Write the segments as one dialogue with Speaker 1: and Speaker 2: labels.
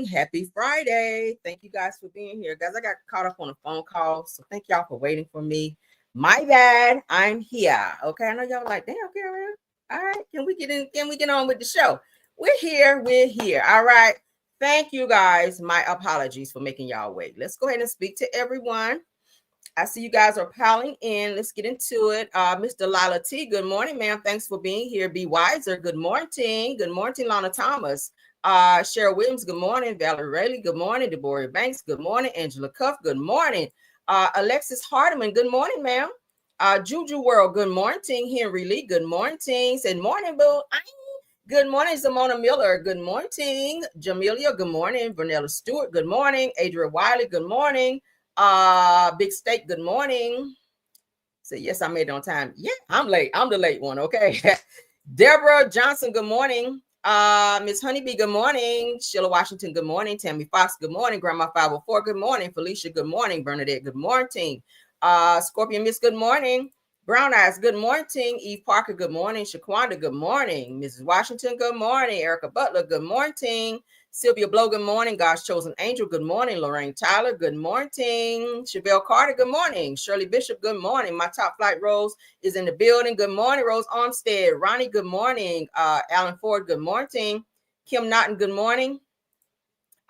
Speaker 1: Happy Friday. Thank you guys for being here. Guys, I got caught up on a phone call, so thank y'all for waiting for me. My bad. I'm here. Okay, I know y'all like, damn, Karen. All right, can we get on with the show? We're here. All right. Thank you guys. My apologies for making y'all wait. Let's go ahead and speak to everyone. I see you guys are piling in. Let's get into it. Mr. Lila T, good morning, ma'am. Thanks for being here. Be Wiser, good morning. Good morning, Lana Thomas. Cheryl Williams, good morning. Valerie Rayleigh, good morning. Deborah Banks, good morning. Angela Cuff, good morning. Alexis Hardiman, good morning, ma'am. Juju World, good morning. Henry Lee, good morning. Said morning, boo. Good morning, Zamona Miller. Good morning. Jamelia, good morning. Vernella Stewart, good morning. Adria Wiley, good morning. Big Steak, good morning. Say, yes, I made it on time. Yeah, I'm late. I'm the late one, okay? Deborah Johnson, good morning. Miss Honeybee, good morning. Sheila Washington, good morning. Tammy Fox, good morning. Grandma 504, good morning. Felicia, good morning. Bernadette, good morning. Scorpion Miss, good morning. Brown Eyes, good morning. Eve Parker, good morning. Shaquanda, good morning. Mrs. Washington, good morning. Erica Butler, good morning. Sylvia Blow, good morning. God's Chosen Angel, good morning. Lorraine Tyler, good morning. Chevelle Carter, good morning. Shirley Bishop, good morning. My Top Flight Rose is in the building. Good morning, Rose Armstead. Ronnie, good morning. Alan Ford, good morning. Kim Naughton, good morning.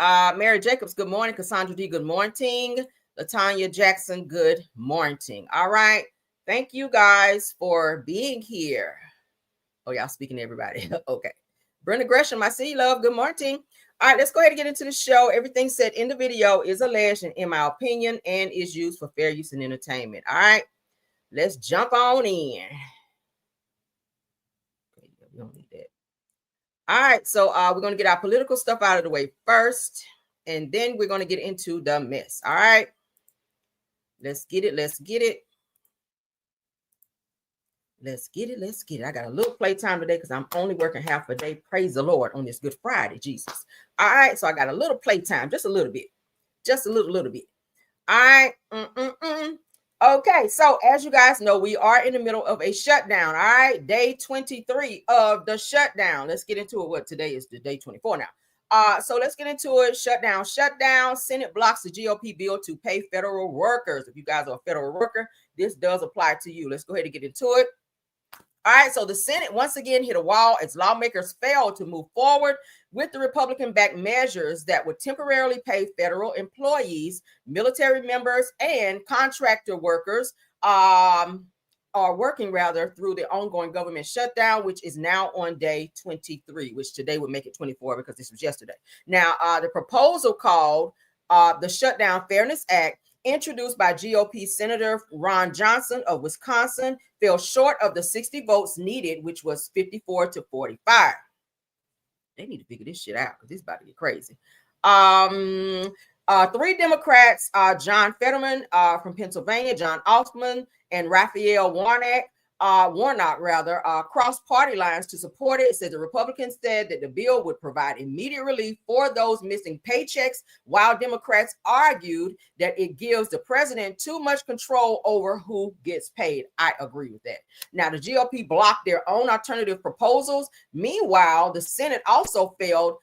Speaker 1: Mary Jacobs, good morning. Cassandra D, good morning. Latanya Jackson, good morning. All right. Thank you guys for being here. Oh, y'all speaking to everybody. Okay. Brenda Gresham, I see you, love. Good morning. All right, let's go ahead and get into the show. Everything said in the video is alleged and in my opinion and is used for fair use and entertainment. All right, let's jump on in. Okay, we don't need that. All right, so we're going to get our political stuff out of the way first, and then we're going to get into the mess. All right, let's get it. Let's get it. Let's get it. Let's get it. I got a little playtime today because I'm only working half a day. Praise the Lord on this Good Friday, Jesus. All right. So I got a little playtime, just a little bit. Just a little bit. All right. Okay. So as you guys know, we are in the middle of a shutdown. All right. Day 23 of the shutdown. Let's get into it. What today is the day 24 now. So let's get into it. Shutdown. Senate blocks the GOP bill to pay federal workers. If you guys are a federal worker, this does apply to you. Let's go ahead and get into it. All right, so the Senate once again hit a wall as lawmakers failed to move forward with the Republican-backed measures that would temporarily pay federal employees, military members, and contractor workers are working rather through the ongoing government shutdown, which is now on day 23, which today would make it 24 because this was yesterday. Now, the proposal called the Shutdown Fairness Act, introduced by GOP Senator Ron Johnson of Wisconsin, fell short of the 60 votes needed, which was 54 to 45. They need to figure this shit out because this is about to get crazy. Three Democrats, John Fetterman from Pennsylvania, John Altman, and Raphael Warnock, crossed party lines to support it. It said the Republicans said that the bill would provide immediate relief for those missing paychecks, while Democrats argued that it gives the president too much control over who gets paid. I agree with that. Now, the GOP blocked their own alternative proposals. Meanwhile, the Senate also failed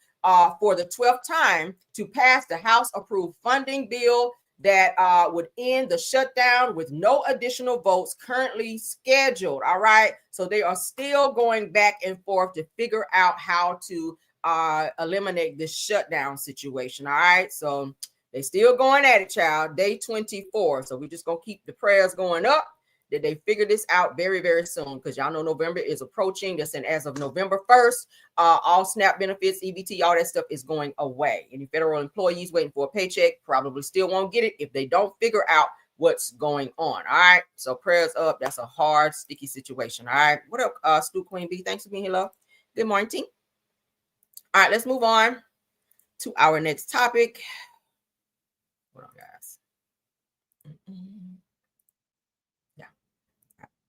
Speaker 1: for the 12th time to pass the House-approved funding bill that would end the shutdown with no additional votes currently scheduled. All right. So they are still going back and forth to figure out how to eliminate this shutdown situation. All right. So they still going at it, child. Day 24. So we're just going to keep the prayers going up that they figure this out very, very soon, because y'all know November is approaching. That's as of November 1st, all SNAP benefits, EBT, all that stuff is going away. Any federal employees waiting for a paycheck probably still won't get it if they don't figure out what's going on. All right. So prayers up. That's a hard, sticky situation. All right. What up, Stu Queen B? Thanks for being here, love. Good morning, team. All right. Let's move on to our next topic. Hold on, guys.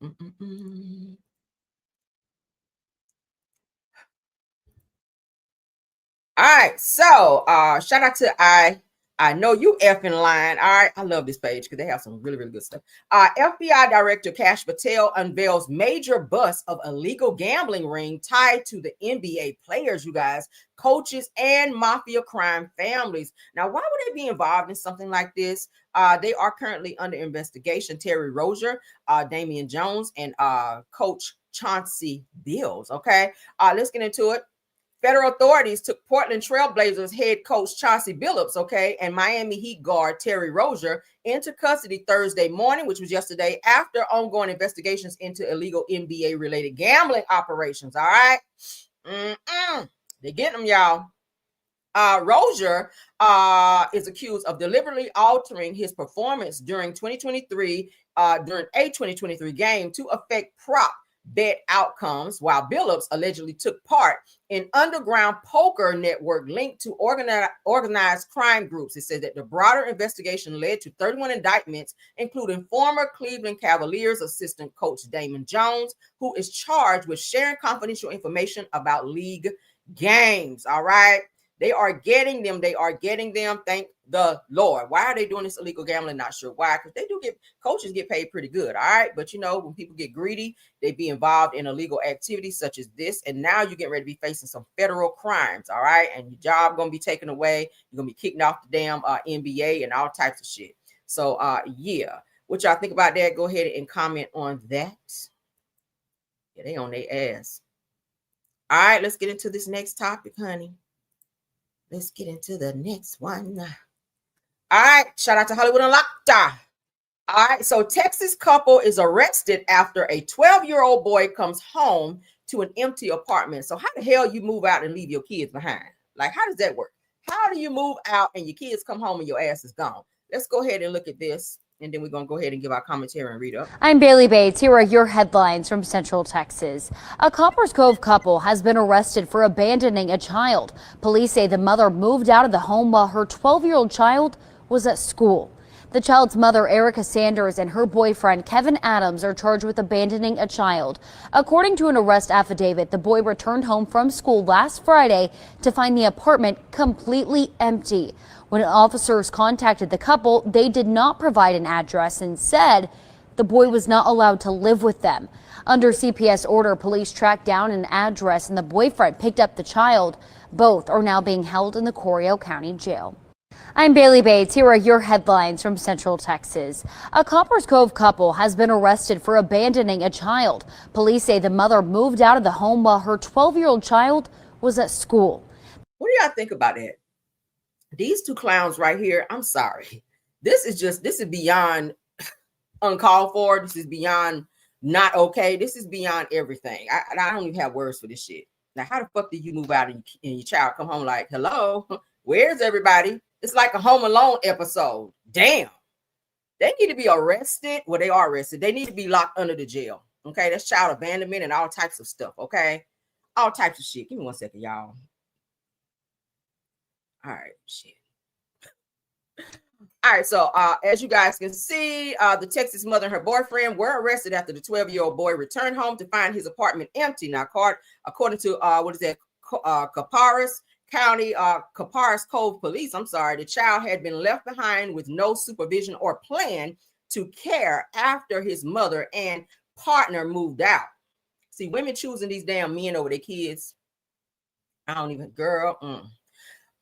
Speaker 1: All right, so shout out to I know you effing lying. All right. I love this page because they have some really, really good stuff. FBI Director Kash Patel unveils major bust of illegal gambling ring tied to the NBA players, you guys, coaches, and mafia crime families. Now, why would they be involved in something like this? They are currently under investigation. Terry Rozier, Damian Jones, and Coach Chauncey Bills. Okay. Let's get into it. Federal authorities took Portland Trailblazers head coach Chauncey Billups, okay, and Miami Heat guard Terry Rozier into custody Thursday morning, which was yesterday, after ongoing investigations into illegal NBA-related gambling operations. All right, they get them, y'all. Rozier is accused of deliberately altering his performance during 2023, during a 2023 game to affect prop bet outcomes, while Billups allegedly took part in underground poker network linked to organized crime groups. It said that the broader investigation led to 31 indictments, including former Cleveland Cavaliers assistant coach Damon Jones, who is charged with sharing confidential information about league games. All right. They are getting them. They are getting them. Thank the Lord. Why are they doing this illegal gambling? Not sure why, because they do get, coaches get paid pretty good. All right. But you know, when people get greedy, they be involved in illegal activities such as this. And now you're getting ready to be facing some federal crimes. All right. And your job going to be taken away. You're going to be kicked off the damn NBA and all types of shit. So, yeah. What y'all think about that? Go ahead and comment on that. Yeah, they on their ass. All right. Let's get into this next topic, honey. Let's get into the next one. All right. Shout out to Hollywood Unlocked. All right. So Texas couple is arrested after a 12-year-old boy comes home to an empty apartment. So how the hell you move out and leave your kids behind? Like, how does that work? How do you move out and your kids come home and your ass is gone? Let's go ahead and look at this. And then we're going to go ahead and give our commentary and read up.
Speaker 2: I'm Bailey Bates. Here are your headlines from Central Texas. A Coppers Cove couple has been arrested for abandoning a child. Police say the mother moved out of the home while her 12-year-old child was at school. The child's mother, Erica Sanders, and her boyfriend, Kevin Adams, are charged with abandoning a child. According to an arrest affidavit, the boy returned home from school last Friday to find the apartment completely empty. When officers contacted the couple, they did not provide an address and said the boy was not allowed to live with them. Under CPS order, police tracked down an address and the boyfriend picked up the child. Both are now being held in the Corio County Jail. I'm Bailey Bates. Here are your headlines from Central Texas. A Coppers Cove couple has been arrested for abandoning a child. Police say the mother moved out of the home while her 12-year-old child was at school.
Speaker 1: What do y'all think about that? These two clowns right here, I'm sorry. This is beyond uncalled for. This is beyond not okay. This is beyond everything. I don't even have words for this shit. Now, how the fuck do you move out and your child come home like, hello, where's everybody? It's like a Home Alone episode. Damn. They need to be arrested. Well, they are arrested. They need to be locked under the jail. Okay, that's child abandonment and all types of stuff. Okay, all types of shit. Give me 1 second, y'all. All right, shit. All right, so as you guys can see, the Texas mother and her boyfriend were arrested after the 12-year-old boy returned home to find his apartment empty. Now, according to Caparas County, Caparas Cove Police, the child had been left behind with no supervision or plan to care after his mother and partner moved out. See, women choosing these damn men over their kids. I don't even, girl.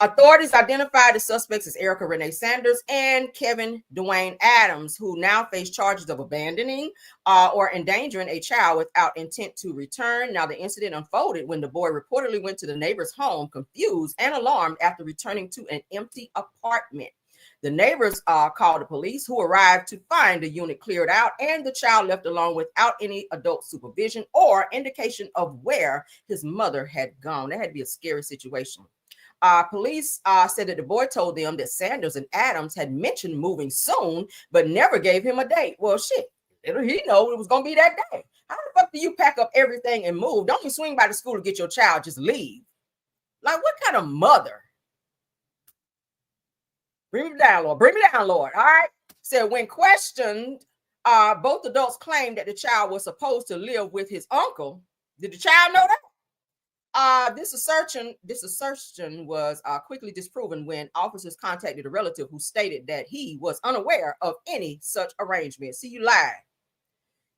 Speaker 1: Authorities identified the suspects as Erica Renee Sanders and Kevin Dwayne Adams, who now face charges of abandoning or endangering a child without intent to return. Now, the incident unfolded when the boy reportedly went to the neighbor's home, confused and alarmed after returning to an empty apartment. The neighbors called the police, who arrived to find the unit cleared out and the child left alone without any adult supervision or indication of where his mother had gone. That had to be a scary situation. Police said that the boy told them that Sanders and Adams had mentioned moving soon, but never gave him a date. Well, shit, he know it was going to be that day. How the fuck do you pack up everything and move? Don't you swing by the school to get your child, just leave. Like, what kind of mother? Bring me down, Lord. Bring me down, Lord. All right. Said when questioned, both adults claimed that the child was supposed to live with his uncle. Did the child know that? This assertion was quickly disproven when officers contacted a relative who stated that he was unaware of any such arrangement. See, you lied.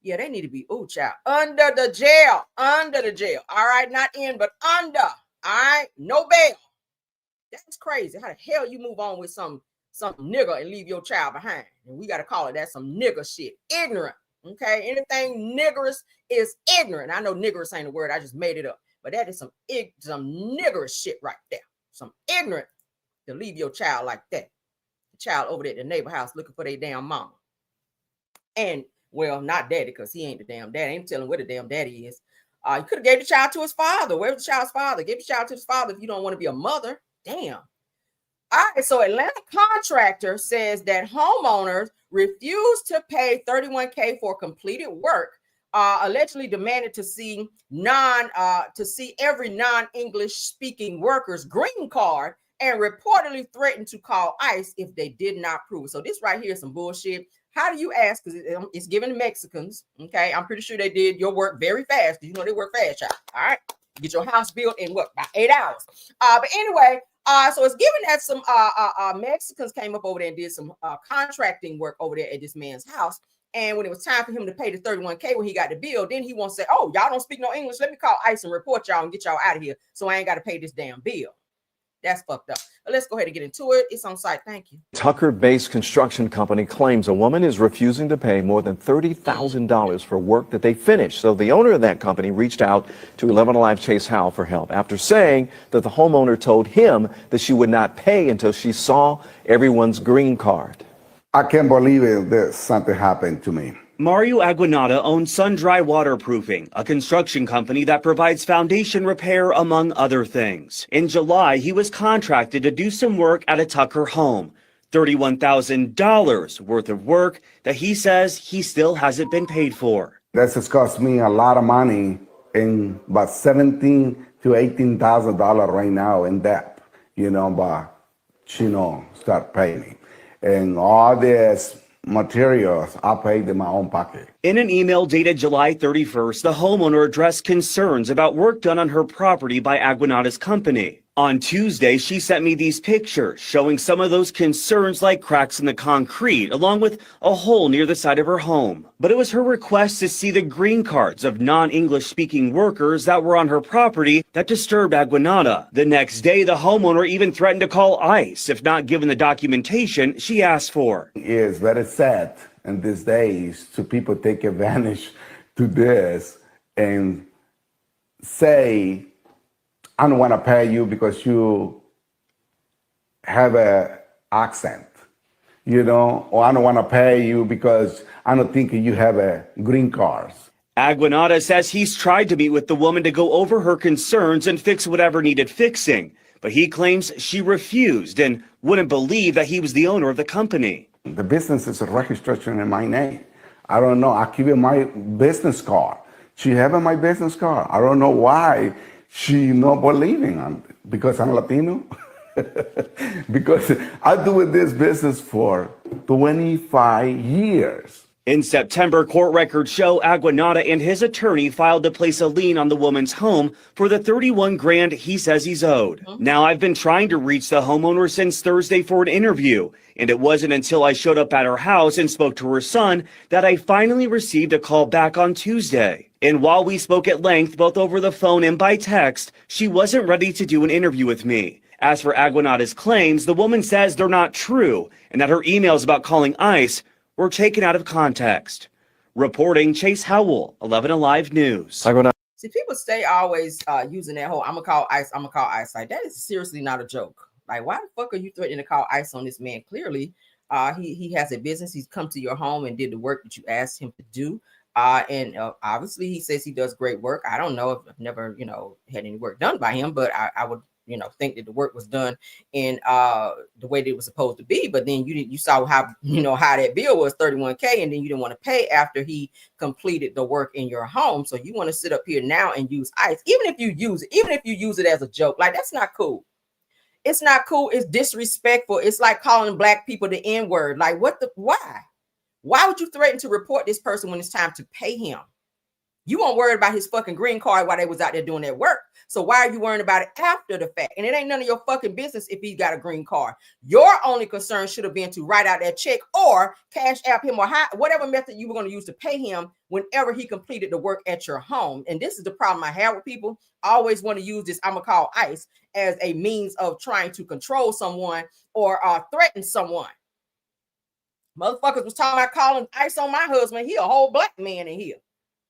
Speaker 1: Yeah, they need to be, child, under the jail. All right, not in, but under. All right, no bail. That's crazy. How the hell you move on with some nigger and leave your child behind? And we got to call it that, some nigger shit. Ignorant. Okay, anything niggerous is ignorant. I know niggerous ain't a word. I just made it up. But that is some niggerish shit right there. Some ignorant to leave your child like that. The child over there at the neighbor house looking for their damn mama. And, well, not daddy, because he ain't the damn daddy. I ain't telling where the damn daddy is. You could have gave the child to his father. Where's the child's father? Give the child to his father if you don't want to be a mother. Damn. All right, so Atlanta contractor says that homeowners refused to pay $31K for completed work, allegedly demanded to see every non-English speaking worker's green card, and reportedly threatened to call ICE if they did not prove it. So this right here is some bullshit. How do you ask? Because it's given to Mexicans. Okay, I'm pretty sure they did your work very fast. You know they work fast, y'all. All right, get your house built in what, about 8 hours. But anyway. So it's given that some Mexicans came up over there and did some contracting work over there at this man's house. And when it was time for him to pay the $31K when he got the bill, then he won't say, oh, y'all don't speak no English. Let me call ICE and report y'all and get y'all out of here so I ain't got to pay this damn bill. That's fucked up. But let's go ahead and get into it. It's on site. Thank you.
Speaker 3: Tucker-based construction company claims a woman is refusing to pay more than $30,000 for work that they finished. So the owner of that company reached out to 11 Alive Chase Howell for help after saying that the homeowner told him that she would not pay until she saw everyone's green card.
Speaker 4: I can't believe it that something happened to me.
Speaker 5: Mario Aguinaldo owns Sun-Dry Waterproofing, a construction company that provides foundation repair, among other things. In July, he was contracted to do some work at a Tucker home. $31,000 worth of work that he says he still hasn't been paid for.
Speaker 4: This has cost me a lot of money, in about $17,000 to $18,000 right now in debt, but start paying me. And all this materials I paid in my own pocket.
Speaker 5: In an email dated July 31st, the homeowner addressed concerns about work done on her property by Aguinaldo's company. On Tuesday, she sent me these pictures showing some of those concerns, like cracks in the concrete, along with a hole near the side of her home. But it was her request to see the green cards of non-English speaking workers that were on her property that disturbed Aguinaldo. The next day, the homeowner even threatened to call ICE if not given the documentation she asked for.
Speaker 4: It's very sad in these days to people take advantage to this and say, I don't want to pay you because you have an accent, or I don't want to pay you because I don't think you have a green card.
Speaker 5: Aguinaldo says he's tried to meet with the woman to go over her concerns and fix whatever needed fixing, but he claims she refused and wouldn't believe that he was the owner of the company.
Speaker 4: The business is registered in my name. I don't know. I give you my business card. She have my business card. I don't know why she not believing on it. Because I'm Latino. Because I do this business for 25 years.
Speaker 5: In September, court records show Aguinaldo and his attorney filed to place a lien on the woman's home for the $31,000 he says he's owed. Now, I've been trying to reach the homeowner since Thursday for an interview, and it wasn't until I showed up at her house and spoke to her son that I finally received a call back on Tuesday. And while we spoke at length, both over the phone and by text, she wasn't ready to do an interview with me. As for Aguinaldo's claims, the woman says they're not true, and that her emails about calling ICE were taken out of context. Reporting, Chase Howell, 11 Alive News.
Speaker 1: See, people stay always using that whole, I'm going to call ICE. Like, that is seriously not a joke. Like, why the fuck are you threatening to call ICE on this man? Clearly, he has a business. He's come to your home and did the work that you asked him to do. And obviously, he says he does great work. I don't know if I've never, had any work done by him, but I would think that the work was done in the way that it was supposed to be. But then you saw how that bill was $31K, and then you didn't want to pay after he completed the work in your home. So you want to sit up here now and use ICE, even if you use it as a joke. Like, that's not cool. It's not cool. It's disrespectful. It's like calling black people the N-word. Like, why? Why would you threaten to report this person when it's time to pay him? You weren't worried about his fucking green card while they was out there doing their work. So why are you worrying about it after the fact? And it ain't none of your fucking business if he got a green card. Your only concern should have been to write out that check or cash app him or whatever method you were going to use to pay him whenever he completed the work at your home. And this is the problem I have with people. I always want to use this, I'm going to call ICE, as a means of trying to control someone or threaten someone. Motherfuckers was talking about calling ICE on my husband. He a whole black man in here.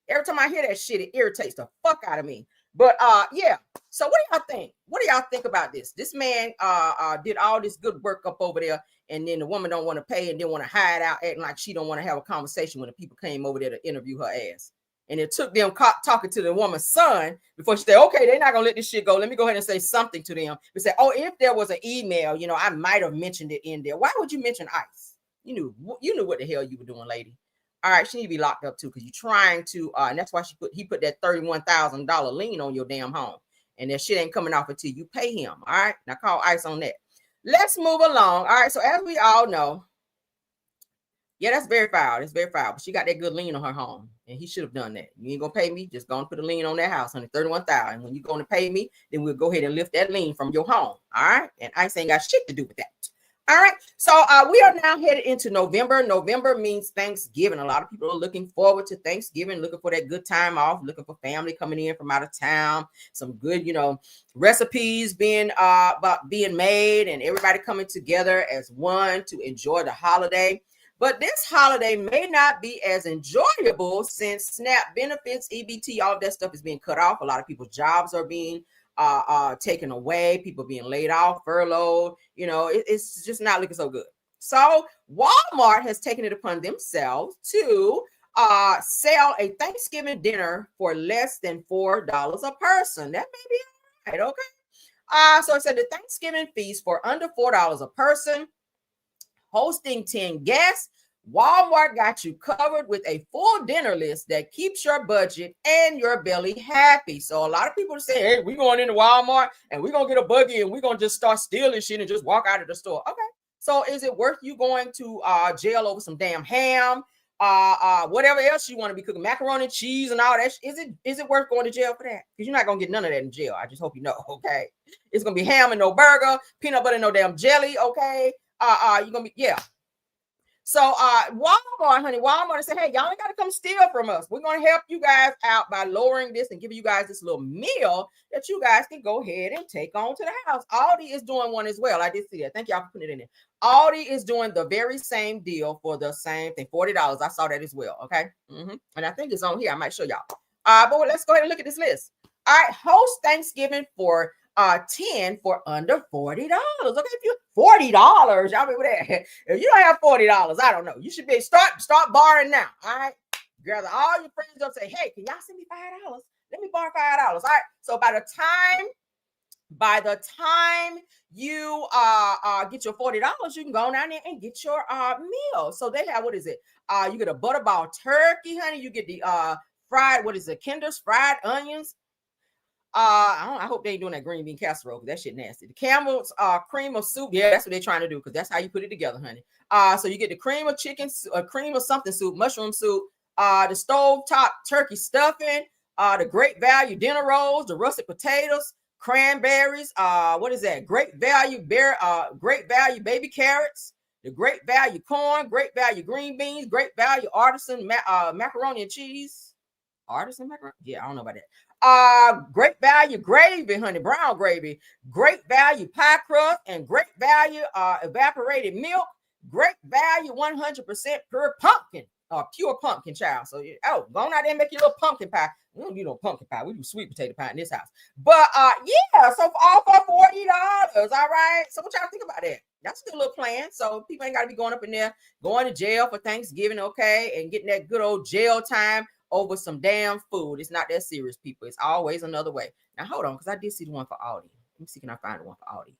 Speaker 1: Every time I hear that shit, it irritates the fuck out of me. But yeah. So what do y'all think? What do y'all think about this? This man did all this good work up over there, and then the woman don't want to pay and then want to hide out, acting like she don't want to have a conversation when the people came over there to interview her ass. And it took them talking to the woman's son before she said, okay, they're not gonna let this shit go. Let me go ahead and say something to them. We say, oh, if there was an email, I might have mentioned it in there. Why would you mention ICE? You knew what the hell you were doing, lady. All right, she need to be locked up too, because you're trying to, and that's why he put that $31,000 lien on your damn home, and that shit ain't coming off until you pay him. All right, now call ICE on that. Let's move along. All right, so as we all know, yeah, that's very foul. It's very foul, but she got that good lien on her home, and he should have done that. You ain't gonna pay me, just go and put a lien on that house, honey, $31,000. When you going to pay me, then we'll go ahead and lift that lien from your home. All right, and ICE ain't got shit to do with that. All right, so we are now headed into November. November means Thanksgiving. A lot of people are looking forward to Thanksgiving, looking for that good time off, looking for family coming in from out of town, some good, recipes being made, and everybody coming together as one to enjoy the holiday. But this holiday may not be as enjoyable since SNAP benefits, EBT, all that stuff is being cut off. A lot of people's jobs are being taken away, people being laid off, furloughed. It's just not looking so good. So Walmart has taken it upon themselves to sell a Thanksgiving dinner for less than $4 a person. That may be all right, okay? So it said the Thanksgiving feast for under $4 a person, hosting 10 guests. Walmart got you covered with a full dinner list that keeps your budget and your belly happy. So a lot of people say, hey, we're going into Walmart and we're going to get a buggy and we're going to just start stealing shit and just walk out of the store. Okay. So is it worth you going to jail over some damn ham, whatever else you want to be cooking, macaroni and cheese and all that? Is it worth going to jail for that? Because you're not going to get none of that in jail. I just hope you know. Okay. It's going to be ham and no burger, peanut butter and no damn jelly. Okay. You're going to be, yeah. So Walmart said, hey, y'all ain't got to come steal from us. We're going to help you guys out by lowering this and giving you guys this little meal that you guys can go ahead and take on to the house. Aldi is doing one as well. I did see that. Thank y'all for putting it in there. Aldi is doing the very same deal for the same thing, $40. I saw that as well. Okay. And I think it's on here. I might show y'all. But let's go ahead and look at this list. All right. Host Thanksgiving for 10 for under $40. Okay, if you $40, y'all remember that? If you don't have $40, I don't know. You should be start borrowing now. All right, gather all your friends up. Say, hey, can y'all send me $5? Let me borrow $5. All right. So by the time you get your $40, you can go down there and get your meal. So they have, what is it? You get a butterball turkey, honey. You get the fried, what is it? Kinder's fried onions. I hope they ain't doing that green bean casserole because that shit nasty. The Campbell's cream of soup. Yeah, that's what they're trying to do because that's how you put it together, honey. So you get the cream of chicken, cream of something soup, mushroom soup, the stovetop turkey stuffing, the great value dinner rolls, the russet potatoes, cranberries. What is that? Great value baby carrots, the great value corn, great value green beans, great value artisan macaroni and cheese. Artisan macaroni? Yeah, I don't know about that. Great value gravy, honey, brown gravy, great value pie crust, and great value evaporated milk, great value 100% pure pumpkin, child. So go on out there and make your little pumpkin pie. We don't do no pumpkin pie, we do sweet potato pie in this house. But yeah, so all for $40. All right. So what y'all think about that? That's a good little plan. So people ain't got to be going up in there, going to jail for Thanksgiving, okay, and getting that good old jail time over some damn food. It's not that serious, people. It's always another way. Now, hold on, because I did see the one for Aldi. Let me see, can I find the one for Aldi?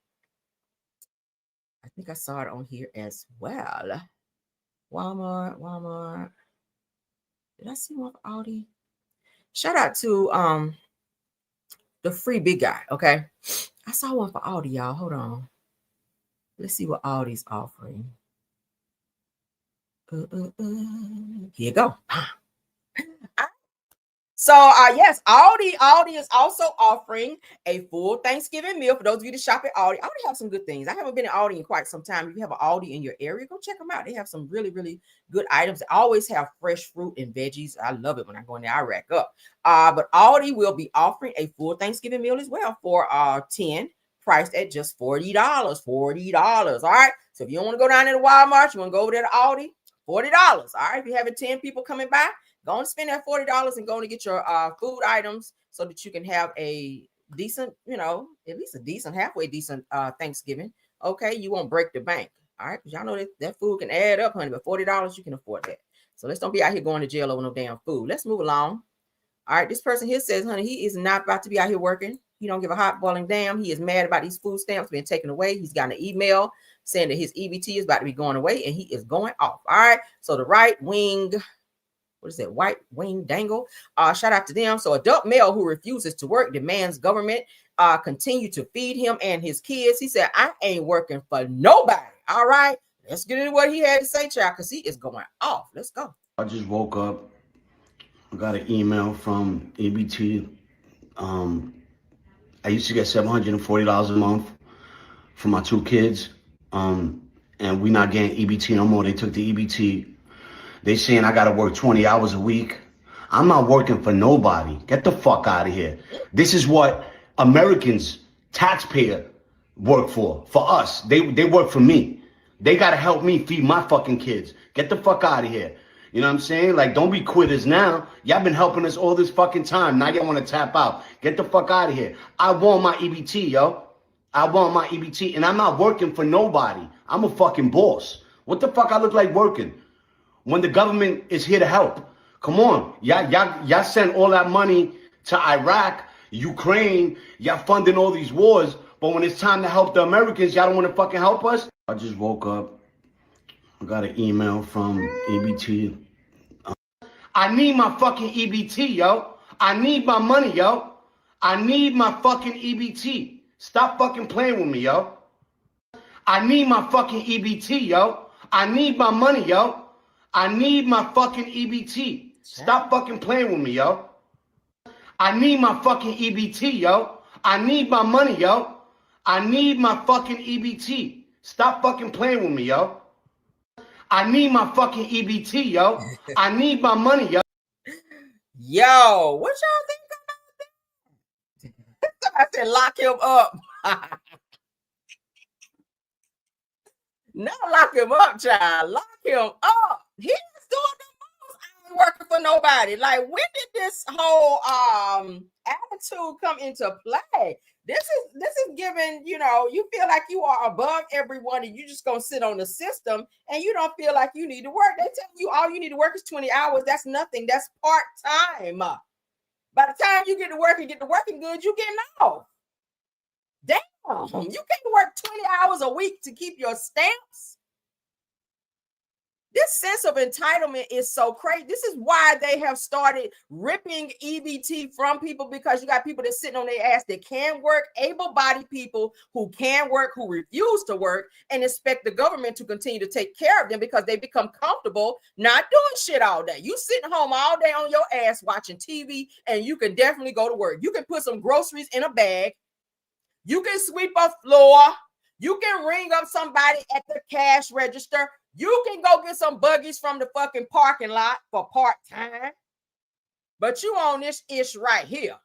Speaker 1: I think I saw it on here as well. Walmart. Did I see one for Aldi? Shout out to the free big guy, okay? I saw one for Aldi, y'all. Hold on. Let's see what Aldi's offering. Here you go. So yes, Aldi is also offering a full Thanksgiving meal for those of you that shop at Aldi. Aldi have some good things. I haven't been at Aldi in quite some time. If you have an Aldi in your area, go check them out. They have some really, really good items. They always have fresh fruit and veggies. I love it when I go in there. I rack up. But Aldi will be offering a full Thanksgiving meal as well for 10, priced at just $40. $40. All right. So if you don't want to go down to the Walmart, you want to go over there to Aldi, $40. All right. If you're having 10 people coming by, go and spend that $40 and go and get your food items so that you can have a decent, at least a decent, halfway decent Thanksgiving. Okay, you won't break the bank. All right, because y'all know that food can add up, honey. But $40, you can afford that. So let's don't be out here going to jail over no damn food. Let's move along. All right, this person here says, honey, he is not about to be out here working. He don't give a hot boiling damn. He is mad about these food stamps being taken away. He's got an email saying that his EBT is about to be going away and he is going off. All right, so the right wing, what is that, white wing dangle, shout out to them. So adult male who refuses to work demands government continue to feed him and his kids. He said, I ain't working for nobody. All right, let's get into what he had to say, child, because he is going off. Let's go.
Speaker 6: I just woke up. I got an email from EBT. I used to get $740 a month for my 2 kids. And we not getting EBT no more. They took the EBT. They saying I gotta work 20 hours a week. I'm not working for nobody. Get the fuck out of here. This is what Americans, taxpayer, work for us. They work for me. They gotta help me feed my fucking kids. Get the fuck out of here. You know what I'm saying? Like, don't be quitters now. Y'all been helping us all this fucking time. Now y'all want to tap out. Get the fuck out of here. I want my EBT, yo. I want my EBT. And I'm not working for nobody. I'm a fucking boss. What the fuck I look like working when the government is here to help? Come on. Y'all send all that money to Iraq, Ukraine. Y'all funding all these wars. But when it's time to help the Americans, y'all don't want to fucking help us? I just woke up. I got an email from EBT. I need my fucking EBT, yo. I need my money, yo. I need my fucking EBT. Stop fucking playing with me, yo. I need my fucking EBT, yo. I need my money, yo. I need my fucking EBT. Stop fucking playing with me, yo. I need my fucking EBT, yo. I need my money, yo. I need my fucking EBT. Stop fucking playing with me, yo. I need my fucking EBT, yo. I need my money, yo.
Speaker 1: Yo, what y'all think about that? I said lock him up. Not lock him up, child. Lock him up. He's doing the most. I ain't working for nobody. Like, when did this whole attitude come into play? This is giving, you feel like you are above everyone and you just gonna sit on the system and you don't feel like you need to work. They tell you all you need to work is 20 hours. That's nothing. That's part-time. By the time you get to work and get to working good, you getting off. Damn, you can't work 20 hours a week to keep your stamps. This sense of entitlement is so crazy. This is why they have started ripping EBT from people, because you got people that's sitting on their ass that can work, able-bodied people who can work, who refuse to work, and expect the government to continue to take care of them because they become comfortable not doing shit all day. You sitting home all day on your ass watching TV, and you can definitely go to work. You can put some groceries in a bag. You can sweep a floor. You can ring up somebody at the cash register. You can go get some buggies from the fucking parking lot for part-time. But you on this ish right here.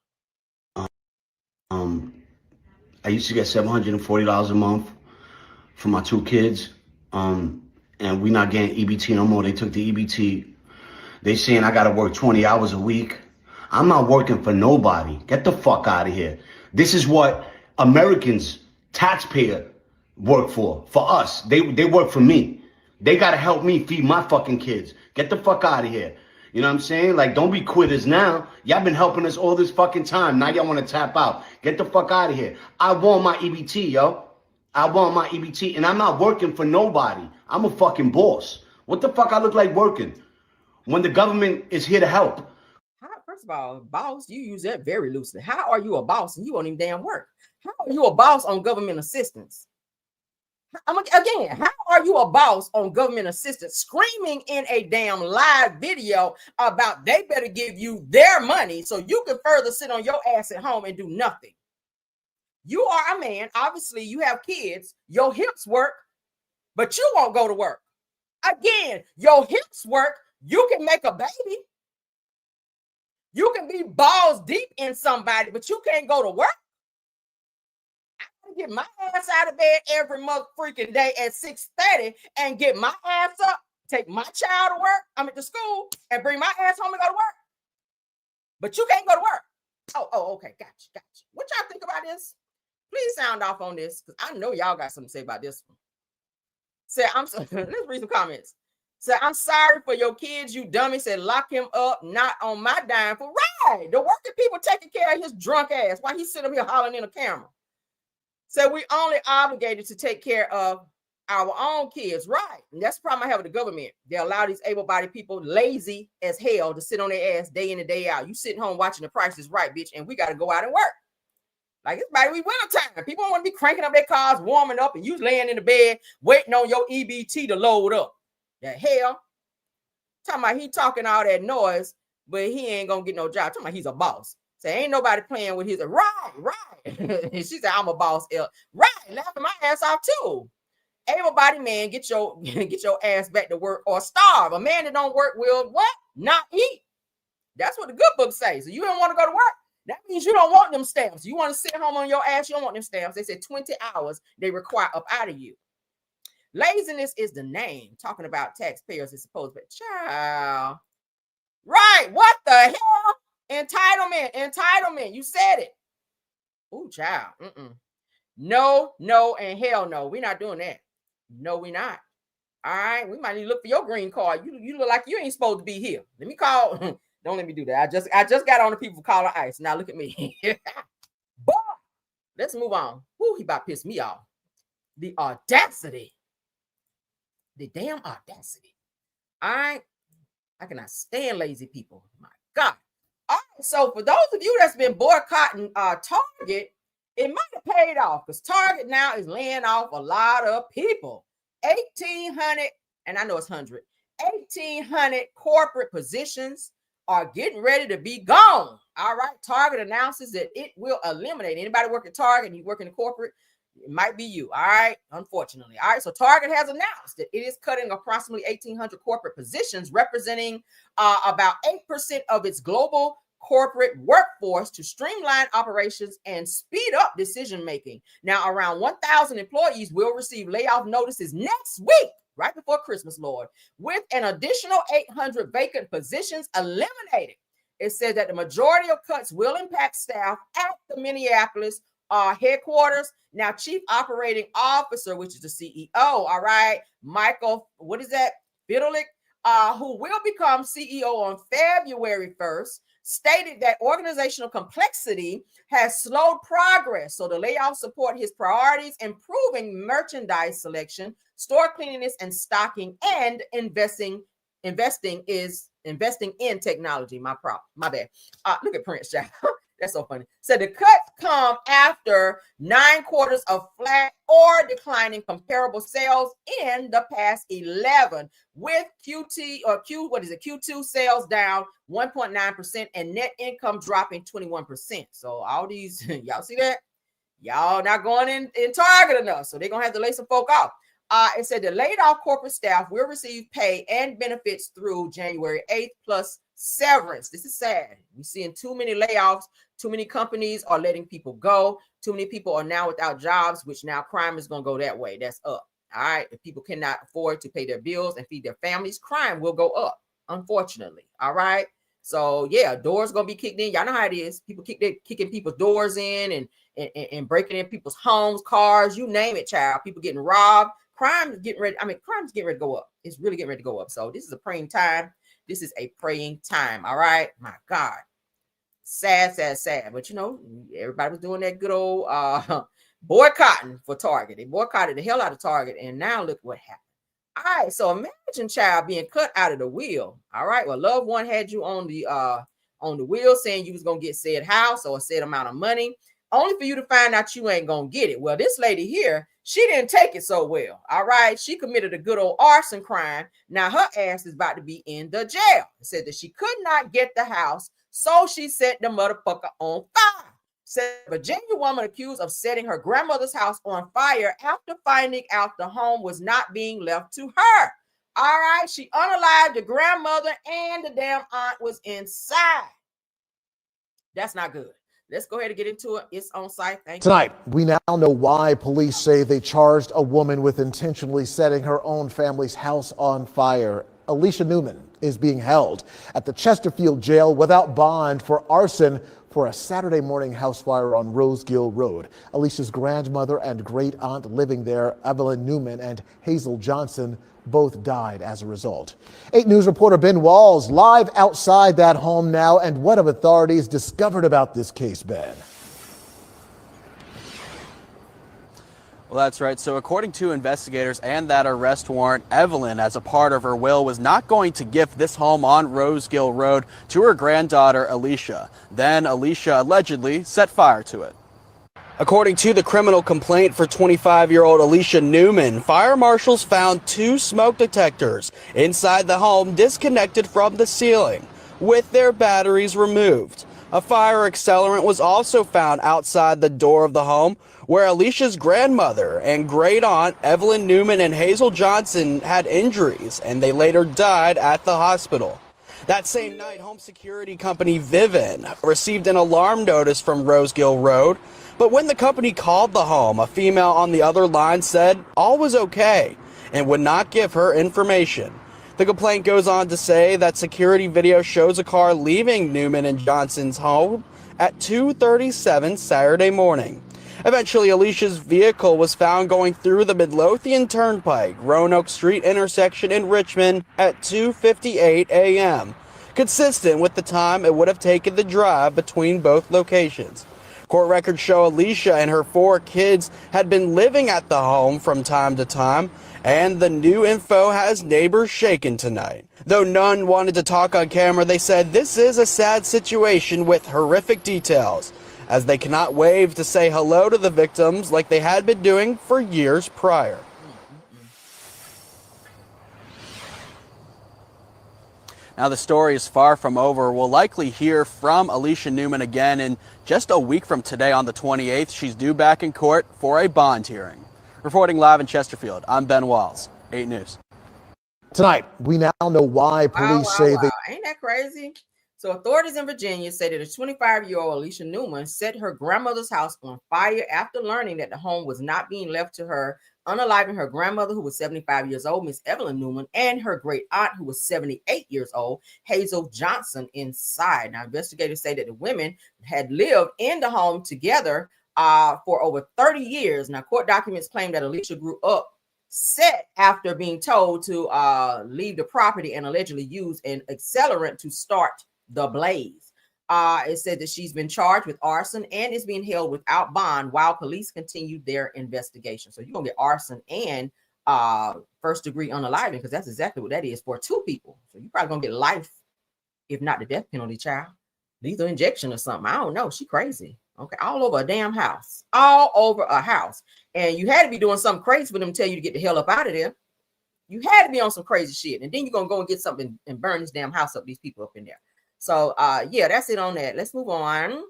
Speaker 6: I used to get $740 a month for my 2 kids. And we not getting EBT no more. They took the EBT. They saying I gotta work 20 hours a week. I'm not working for nobody. Get the fuck out of here. This is what Americans, taxpayer, work for us. They work for me. They gotta help me feed my fucking kids. Get the fuck out of here. You know what I'm saying? Like, don't be quitters now. Y'all been helping us all this fucking time. Now y'all want to tap out. Get the fuck out of here. I want my EBT, yo. I want my EBT. And I'm not working for nobody. I'm a fucking boss. What the fuck I look like working when the government is here to help?
Speaker 1: First of all, boss, you use that very loosely. How are you a boss and you won't even damn work? How are you a boss on government assistance? Again, how are you a boss on government assistance screaming in a damn live video about they better give you their money so you can further sit on your ass at home and do nothing? You are a man. Obviously, you have kids. Your hips work, but you won't go to work. Again, your hips work. You can make a baby. You can be balls deep in somebody, but you can't go to work. Get my ass out of bed every month freaking day at 6:30 and get my ass up, take my child to work, to school, and bring my ass home and go to work. But you can't go to work. Oh, okay, gotcha. What y'all think about this? Please sound off on this, because I know y'all got something to say about this one. Let's read some comments. Say, I'm sorry for your kids, you dummy. Said, lock him up, not on my dime. For right, the working people taking care of his drunk ass while he's sitting up here hollering in a camera. So we only obligated to take care of our own kids, right? And that's the problem I have with the government. They allow these able-bodied people lazy as hell to sit on their ass day in and day out. You sitting home watching The Price is Right, bitch, and we got to go out and work. Like it's about we winter time. People don't want to be cranking up their cars, warming up, and you laying in the bed waiting on your EBT to load up. The hell? Talking about he talking all that noise, but he ain't gonna get no job. Talking about he's a boss. Say, ain't nobody playing with his right. She said, I'm a boss. Right, laughing my ass off too. Able-bodied man, get your ass back to work or starve. A man that don't work will what? Not eat. That's what the good book says. So you don't want to go to work. That means you don't want them stamps. You want to sit home on your ass. You don't want them stamps. They said 20 hours they require up out of you. Laziness is the name. Talking about taxpayers is supposed to be. Child. Right. What the hell? Entitlement. You said it. Ooh, child. No, and hell no. We're not doing that. No, we're not. All right. We might need to look for your green card. You look like you ain't supposed to be here. Let me call. Don't let me do that. I just got on the people calling ICE. Now look at me. But let's move on. Ooh, he about to piss me off. The audacity. The damn audacity. All right. I cannot stand lazy people. My God. All right. So for those of you that's been boycotting Target, it might have paid off because Target now is laying off a lot of people. 1,800, and I know it's 100, 1,800 corporate positions are getting ready to be gone. All right. Target announces that it will eliminate anybody working at Target and you work in the corporate. It might be you. All right. Unfortunately. All right. So Target has announced that it is cutting approximately 1,800 corporate positions, representing about 8% of its global corporate workforce to streamline operations and speed up decision making. Now, around 1,000 employees will receive layoff notices next week, right before Christmas, Lord, with an additional 800 vacant positions eliminated. It says that the majority of cuts will impact staff at the Minneapolis headquarters. Now, Chief Operating Officer, which is the CEO, all right, Michael, Fiddlick, who will become CEO on February 1st, stated that organizational complexity has slowed progress. So the layoffs support his priorities, improving merchandise selection, store cleanliness and stocking, and investing in technology. My bad. Look at Prince, child. That's so funny. So the cuts come after 9 quarters of flat or declining comparable sales in the past 11, with Q2 sales down 1.9% and net income dropping 21%. So all these, y'all see that? Y'all not going in Target enough. So they're going to have to lay some folk off. It said the laid off corporate staff will receive pay and benefits through January 8th plus severance. This is sad. We're seeing too many layoffs. Too many companies are letting people go. Too many people are now without jobs, which now crime is going to go that way. That's up. All right. If people cannot afford to pay their bills and feed their families, crime will go up, unfortunately. All right. So, yeah, doors going to be kicked in. Y'all know how it is. People kicking people's doors in and breaking in people's homes, cars, you name it, child. People getting robbed. Crime's getting ready to go up. It's really getting ready to go up. So this is a praying time. This is a praying time. All right. My God. Sad. But everybody was doing that good old boycotting for Target. They boycotted the hell out of Target. And now look what happened. All right. So imagine, child, being cut out of the wheel. All right. Well, loved one had you on the wheel saying you was going to get said house or a said amount of money. only for you to find out you ain't gonna get it. Well, this lady here, she didn't take it so well. All right, she committed a good old arson crime. Now her ass is about to be in the jail. It said that she could not get the house, so she set the motherfucker on fire. Said a Virginia woman accused of setting her grandmother's house on fire after finding out the home was not being left to her. All right, she unalived the grandmother and the damn aunt was inside. That's not good. Let's go ahead and get into it. It's on site. Thank you.
Speaker 7: Tonight, we now know why police say they charged a woman with intentionally setting her own family's house on fire. Alicia Newman is being held at the Chesterfield jail without bond for arson for a Saturday morning house fire on Rosegill Road. Alicia's grandmother and great aunt living there, Evelyn Newman and Hazel Johnson, both died as a result. 8 News reporter Ben Walls live outside that home now, and what have authorities discovered about this case, Ben?
Speaker 8: Well, that's right. So according to investigators and that arrest warrant, Evelyn, as a part of her will, was not going to gift this home on Rosegill Road to her granddaughter, Alicia. Then Alicia allegedly set fire to it. According to the criminal complaint for 25-year-old Alicia Newman, fire marshals found 2 smoke detectors inside the home disconnected from the ceiling, with their batteries removed. A fire accelerant was also found outside the door of the home, where Alicia's grandmother and great aunt Evelyn Newman and Hazel Johnson had injuries, and they later died at the hospital. That same night, home security company Vivint received an alarm notice from Rosegill Road, but when the company called the home, a female on the other line said all was okay and would not give her information. The complaint goes on to say that security video shows a car leaving Newman and Johnson's home at 2:37 Saturday morning. Eventually, Alicia's vehicle was found going through the Midlothian Turnpike, Roanoke Street intersection in Richmond at 2:58 a.m., consistent with the time it would have taken the drive between both locations. Court records show Alicia and her 4 kids had been living at the home from time to time, and the new info has neighbors shaken tonight. Though none wanted to talk on camera, they said this is a sad situation with horrific details, as they cannot wave to say hello to the victims like they had been doing for years prior. Now, the story is far from over. We'll likely hear from Alicia Newman again in just a week from today on the 28th. She's due back in court for a bond hearing. Reporting live in Chesterfield, I'm Ben Walls, 8 News.
Speaker 7: Tonight, we now know why police say they...
Speaker 1: Ain't that crazy? So authorities in Virginia say that a 25-year-old Alicia Newman set her grandmother's house on fire after learning that the home was not being left to her, unaliving her grandmother, who was 75 years old, Miss Evelyn Newman, and her great aunt, who was 78 years old, Hazel Johnson, inside. Now, investigators say that the women had lived in the home together for over 30 years. Now, court documents claim that Alicia grew up set after being told to leave the property and allegedly use an accelerant to start the blaze. It said that she's been charged with arson and is being held without bond while police continue their investigation. So you're gonna get arson and first degree unaliving, because that's exactly what that is for 2 people. So you're probably gonna get life, if not the death penalty, child. Lethal injection or something. I don't know. She crazy. Okay, all over a damn house, all over a house. And you had to be doing something crazy for them to tell you to get the hell up out of there. You had to be on some crazy shit, and then you're gonna go and get something and burn this damn house up. These people up in there. So, yeah, that's it on that. Let's move on.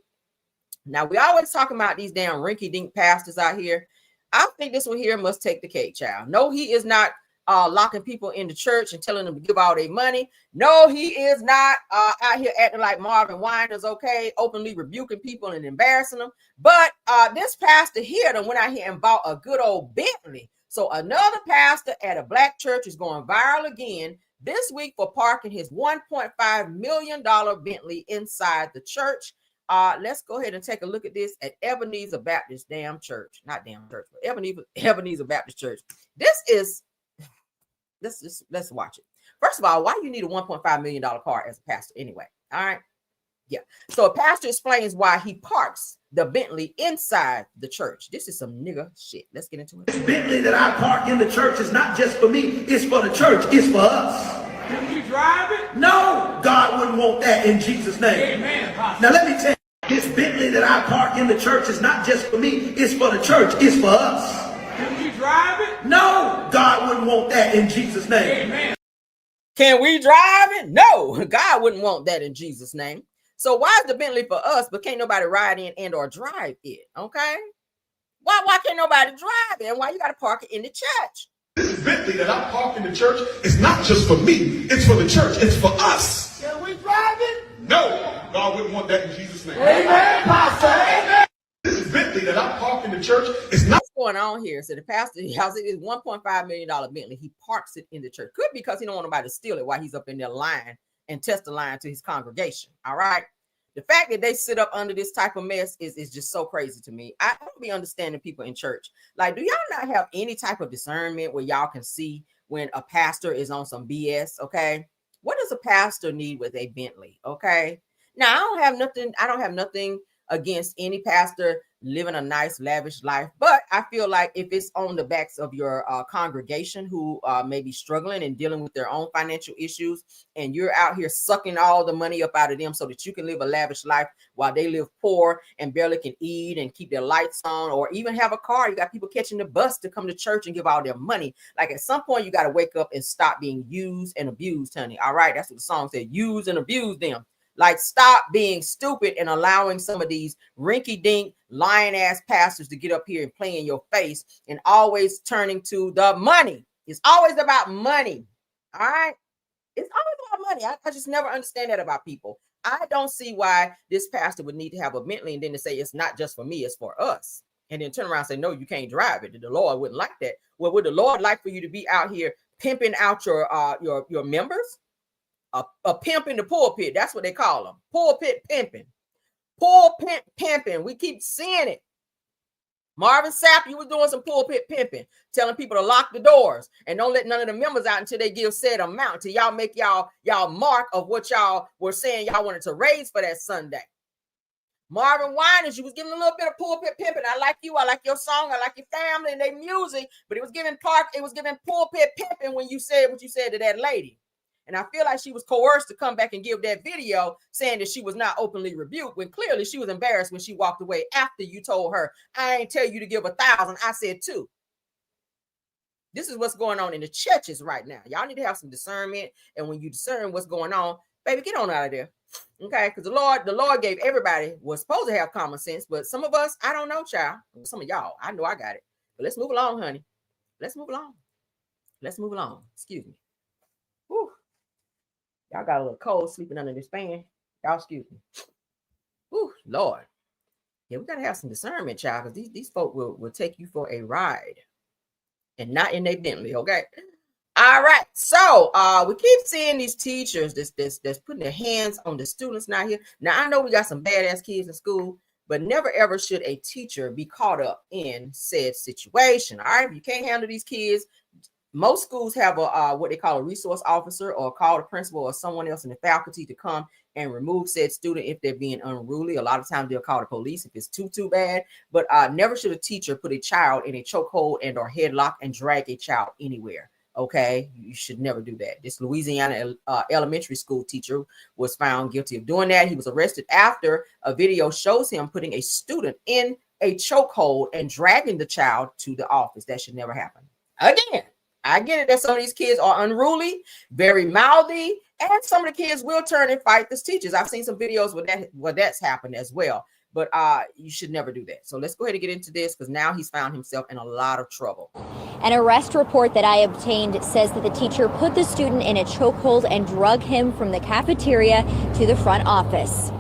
Speaker 1: Now, we always talking about these damn rinky-dink pastors out here. I think this one here must take the cake, child. No, he is not locking people in the church and telling them to give all their money. No, he is not out here acting like Marvin Winans, okay, openly rebuking people and embarrassing them. But this pastor here done went out here and bought a good old Bentley. So another pastor at a black church is going viral again this week for parking his $1.5 million Bentley inside the church. Let's go ahead and take a look at this at Ebenezer Baptist damn church. Not damn church, but Ebenezer Baptist Church. Let's watch it. First of all, why do you need a $1.5 million car as a pastor anyway? All right. Yeah. So a pastor explains why he parks the Bentley inside the church. This is some nigga shit. Let's get into it.
Speaker 9: This Bentley that I park in the church is not just for me. It's for the church. It's for us.
Speaker 10: Can you drive it?
Speaker 9: No, God wouldn't want that in Jesus' name.
Speaker 10: Amen.
Speaker 9: Now let me tell you, this Bentley that I park in the church is not just for me, it's for the church, it's for us.
Speaker 10: Can we drive it?
Speaker 9: No, God wouldn't want that in Jesus' name.
Speaker 10: Amen.
Speaker 1: Can we drive it? No, God wouldn't want that in Jesus' name. So why is the Bentley for us, but can't nobody ride in and or drive it? Okay. Why can't nobody drive it? And why you got to park it in the church?
Speaker 10: This Bentley that I park in the church is not just for me, it's for the church, it's for us.
Speaker 9: Can we drive it?
Speaker 10: No, God wouldn't want that in Jesus' name.
Speaker 9: Amen, Pastor. Amen.
Speaker 10: This Bentley that I park in the church is not.
Speaker 1: What's going on here? So the pastor, house it is $1.5 million Bentley. He parks it in the church. Could be because he don't want nobody to steal it while he's up in there lying and testifying to his congregation. All right. The fact that they sit up under this type of mess is just so crazy to me. I don't be understanding people in church. Like, do y'all not have any type of discernment where y'all can see when a pastor is on some BS? Okay. What does a pastor need with a Bentley? Okay. Now, I don't have nothing against any pastor living a nice, lavish life, but I feel like if it's on the backs of your congregation who may be struggling and dealing with their own financial issues, and you're out here sucking all the money up out of them so that you can live a lavish life while they live poor and barely can eat and keep their lights on, or even have a car. You got people catching the bus to come to church and give all their money. Like, at some point, you got to wake up and stop being used and abused, honey. All right, that's what the song said: use and abuse them. Like, stop being stupid and allowing some of these rinky-dink, lying-ass pastors to get up here and play in your face and always turning to the money. It's always about money, all right? It's always about money. I just never understand that about people. I don't see why this pastor would need to have a Bentley and then to say it's not just for me, it's for us. And then turn around and say, no, you can't drive it. The Lord wouldn't like that. Well, would the Lord like for you to be out here pimping out your members? A pimp in the pulpit. That's what they call them. Pulpit pimping. Pulpit pimping. We keep seeing it. Marvin Sapp, you was doing some pulpit pimping, telling people to lock the doors and don't let none of the members out until they give said amount, till y'all make y'all mark of what y'all were saying y'all wanted to raise for that Sunday. Marvin Winans, you was giving a little bit of pulpit pimping. I like you. I like your song. I like your family and their music. But it was giving pulpit pimping when you said what you said to that lady. And I feel like she was coerced to come back and give that video saying that she was not openly rebuked, when clearly she was embarrassed when she walked away after you told her, I ain't tell you to give 1,000. I said 2. This is what's going on in the churches right now. Y'all need to have some discernment. And when you discern what's going on, baby, get on out of there. Okay. Because the Lord gave everybody, was supposed to have common sense, but some of us, I don't know, child. Some of y'all, I know I got it. But let's move along, honey. Let's move along. Let's move along. Excuse me. Whew. Y'all got a little cold sleeping under this fan. Y'all excuse me. Ooh, Lord. Yeah, we got to have some discernment, child, because these folk will take you for a ride. And not in their Bentley, okay? All right. So we keep seeing these teachers that's putting their hands on the students now here. Now, I know we got some badass kids in school, but never ever should a teacher be caught up in said situation. All right. If you can't handle these kids, most schools have a what they call a resource officer, or call the principal or someone else in the faculty to come and remove said student if they're being unruly. A lot of times they'll call the police if it's too bad. But never should a teacher put a child in a chokehold and or headlock and drag a child anywhere. Okay, you should never do that. This Louisiana elementary school teacher was found guilty of doing that. He was arrested after a video shows him putting a student in a chokehold and dragging the child to the office. That should never happen. Again, I get it that some of these kids are unruly, very mouthy, and some of the kids will turn and fight the teachers. I've seen some videos where that's happened as well. But you should never do that. So let's go ahead and get into this, because now he's found himself in a lot of trouble.
Speaker 2: An arrest report that I obtained says that the teacher put the student in a chokehold and drug him from the cafeteria to the front office.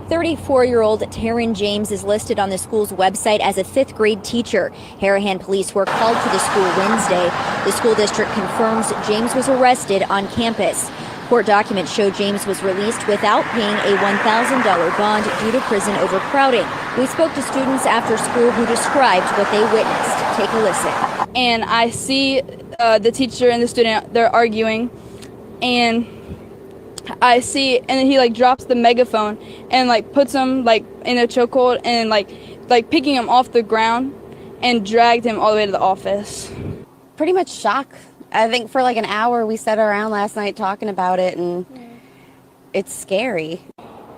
Speaker 2: 34-year-old Taryn James is listed on the school's website as a 5th grade teacher. Harahan police were called to the school Wednesday. The school district confirms James was arrested on campus. Court documents show James was released without paying a $1,000 bond due to prison overcrowding. We spoke to students after school who described what they witnessed. Take a listen.
Speaker 11: And I see the teacher and the student, they're arguing, and I see, and then he drops the megaphone and puts him in a chokehold and like picking him off the ground and dragged him all the way to the office.
Speaker 12: Pretty much shock. I think for an hour we sat around last night talking about it, and it's scary.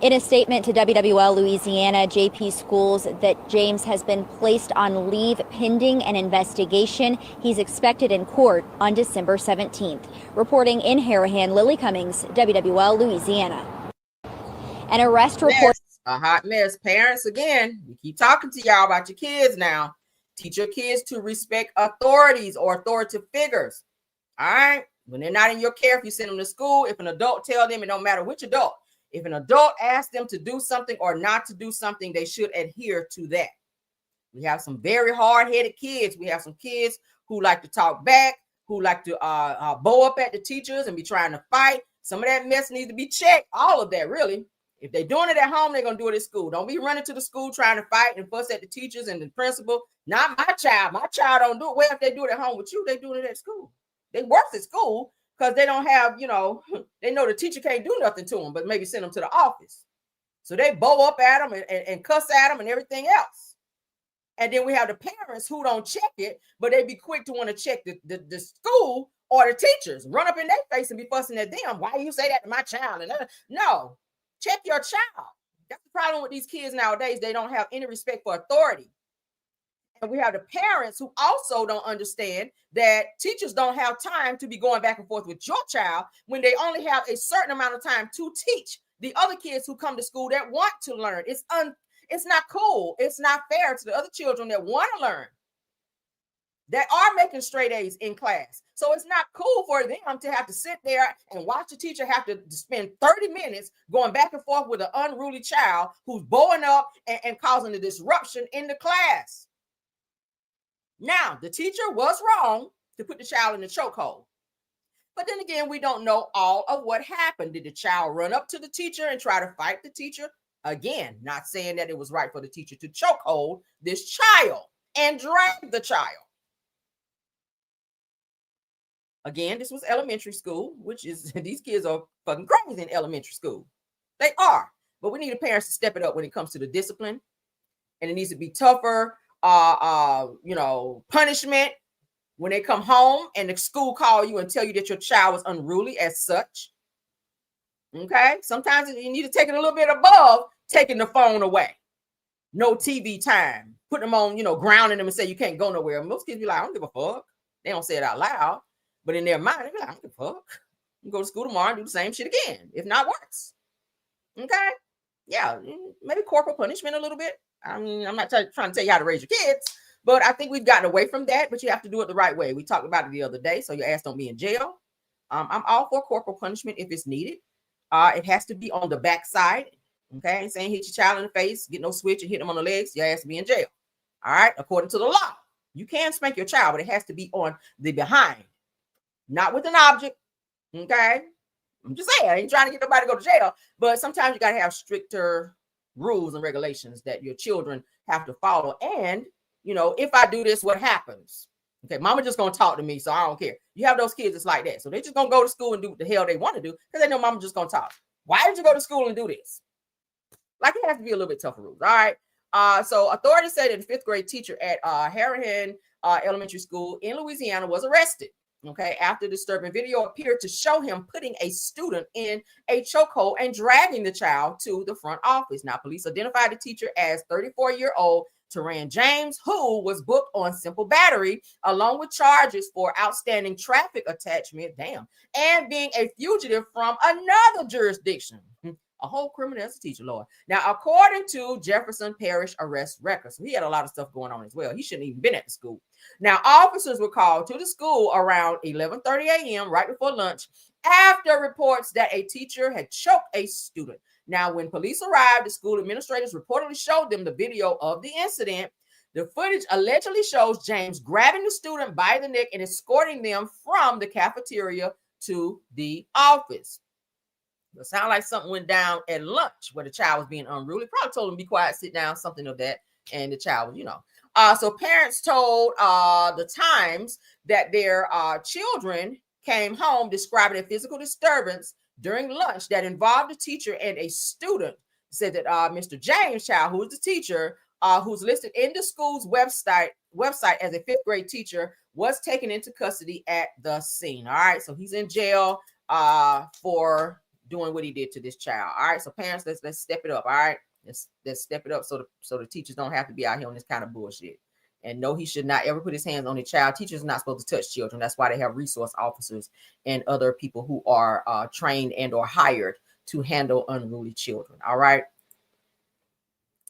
Speaker 2: In a statement to WWL Louisiana, JP schools that James has been placed on leave pending an investigation. He's expected in court on December 17th. Reporting in Harahan, Lily Cummings, WWL Louisiana. An arrest report.
Speaker 1: A hot mess. Parents, again, we keep talking to y'all about your kids now. Teach your kids to respect authorities or authoritative figures. All right? When they're not in your care, if you send them to school, if an adult tells them, it don't matter which adult, if an adult asks them to do something or not to do something, they should adhere to that. We have some very hard-headed kids. We have some kids who like to talk back, who like to bow up at the teachers and be trying to fight. Some of that mess needs to be checked. All of that, really. If they're doing it at home, they're going to do it at school. Don't be running to the school trying to fight and fuss at the teachers and the principal. Not my child. My child don't do it. Well, if they do it at home with you, they're doing it at school. They work at school because they don't have, they know the teacher can't do nothing to them, but maybe send them to the office. So they bow up at them and cuss at them and everything else. And then we have the parents who don't check it, but they be quick to want to check the school or the teachers. Run up in their face and be fussing at them. Why you say that to my child? And no. Check your child. That's the problem with these kids nowadays. They don't have any respect for authority. And we have the parents who also don't understand that teachers don't have time to be going back and forth with your child when they only have a certain amount of time to teach the other kids who come to school that want to learn. It's not cool. It's not fair to the other children that want to learn, that are making straight A's in class. So it's not cool for them to have to sit there and watch the teacher have to spend 30 minutes going back and forth with an unruly child who's bowing up and causing a disruption in the class. Now, the teacher was wrong to put the child in the chokehold. But then again, we don't know all of what happened. Did the child run up to the teacher and try to fight the teacher? Again, not saying that it was right for the teacher to chokehold this child and drag the child. Again, this was elementary school, which is, these kids are fucking crazy in elementary school. They are. But we need the parents to step it up when it comes to the discipline. And it needs to be tougher, punishment when they come home and the school call you and tell you that your child was unruly as such. Okay? Sometimes you need to take it a little bit above taking the phone away. No TV time. Put them on, grounding them and say you can't go nowhere. Most kids be like, I don't give a fuck. They don't say it out loud. But in their mind, they be like, I don't give a fuck. You go to school tomorrow and do the same shit again, if not worse. Okay? Yeah, maybe corporal punishment a little bit. I mean, I'm not trying to tell you how to raise your kids, but I think we've gotten away from that, but you have to do it the right way. We talked about it the other day, so your ass don't be in jail. I'm all for corporal punishment if it's needed. It has to be on the backside. Okay? I ain't saying hit your child in the face, get no switch and hit them on the legs. Your ass to be in jail. All right? According to the law. You can spank your child, but it has to be on the behind. Not with an object, okay? I'm just saying, I ain't trying to get nobody to go to jail, but sometimes you got to have stricter rules and regulations that your children have to follow. And, if I do this, what happens? Okay, mama just going to talk to me, so I don't care. You have those kids that's like that. So they just going to go to school and do what the hell they want to do because they know mama just going to talk. Why did you go to school and do this? Like, it has to be a little bit tougher rules, all right? So authorities say that a fifth grade teacher at Harahan Elementary School in Louisiana was arrested. Okay, after disturbing video appeared to show him putting a student in a chokehold and dragging the child to the front office. Now, police identified the teacher as 34-year-old Teran James, who was booked on simple battery, along with charges for outstanding traffic attachment, and being a fugitive from another jurisdiction. A whole criminal as a teacher, Lord. Now, according to Jefferson Parish arrest records, so he had a lot of stuff going on as well. He shouldn't even been at the school. Now, officers were called to the school around 11:30 a.m. right before lunch after reports that a teacher had choked a student. Now, when police arrived, the school administrators reportedly showed them the video of the incident. The footage allegedly shows James grabbing the student by the neck and escorting them from the cafeteria to the office. It sounded like something went down at lunch where the child was being unruly. Probably told him be quiet, sit down, something of that. And the child was, so parents told the Times that their children came home describing a physical disturbance during lunch that involved a teacher and a student. Said that Mr. James Child, who is the teacher, who's listed in the school's website as a fifth grade teacher, was taken into custody at the scene. All right, so he's in jail for doing what he did to this child. All right, so parents, let's step it up. All right, let's step it up so the teachers don't have to be out here on this kind of bullshit. And no, he should not ever put his hands on a child. Teachers are not supposed to touch children. That's why they have resource officers and other people who are trained and or hired to handle unruly children. All right.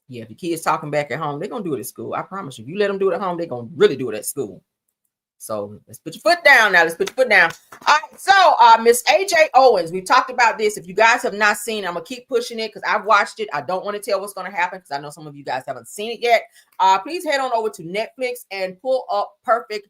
Speaker 1: Yeah, if the kids talking back at home, they're gonna do it at school. I promise you. If you let them do it at home, they're gonna really do it at school. So let's put your foot down now. Let's put your foot down. All right. So Miss AJ Owens, we talked about this. If you guys have not seen it, I'm gonna keep pushing it because I've watched it. I don't want to tell what's gonna happen because I know some of you guys haven't seen it yet. Please head on over to Netflix and pull up Perfect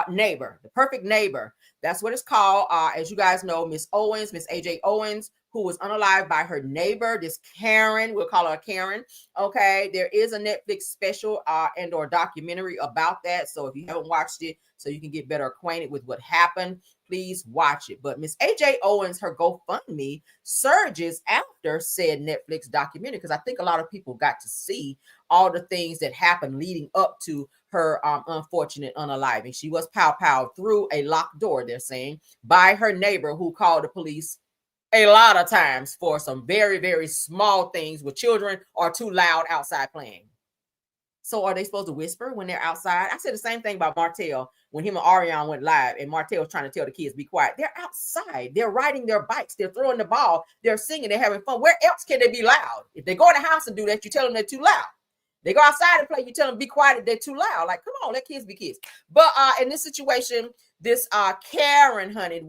Speaker 1: Neighbor. The Perfect Neighbor. That's what it's called. As you guys know, Miss Owens, Miss AJ Owens, who was unalived by her neighbor, this Karen, we'll call her Karen. Okay, there is a Netflix special and or documentary about that. So if you haven't watched it, so you can get better acquainted with what happened, please watch it. But Miss AJ Owens, her GoFundMe surges after said Netflix documentary because I think a lot of people got to see all the things that happened leading up to her unfortunate unaliving. She was pow through a locked door, they're saying, by her neighbor who called the police a lot of times for some very, very small things where children are too loud outside playing. So are they supposed to whisper when they're outside? I said the same thing about Martell when him and Ariane went live and Martell was trying to tell the kids, be quiet. They're outside. They're riding their bikes. They're throwing the ball. They're singing. They're having fun. Where else can they be loud? If they go in the house and do that, you tell them they're too loud. They go outside and play, you tell them be quiet if they're too loud. Like, come on, let kids be kids. But in this situation, this Karen, honey,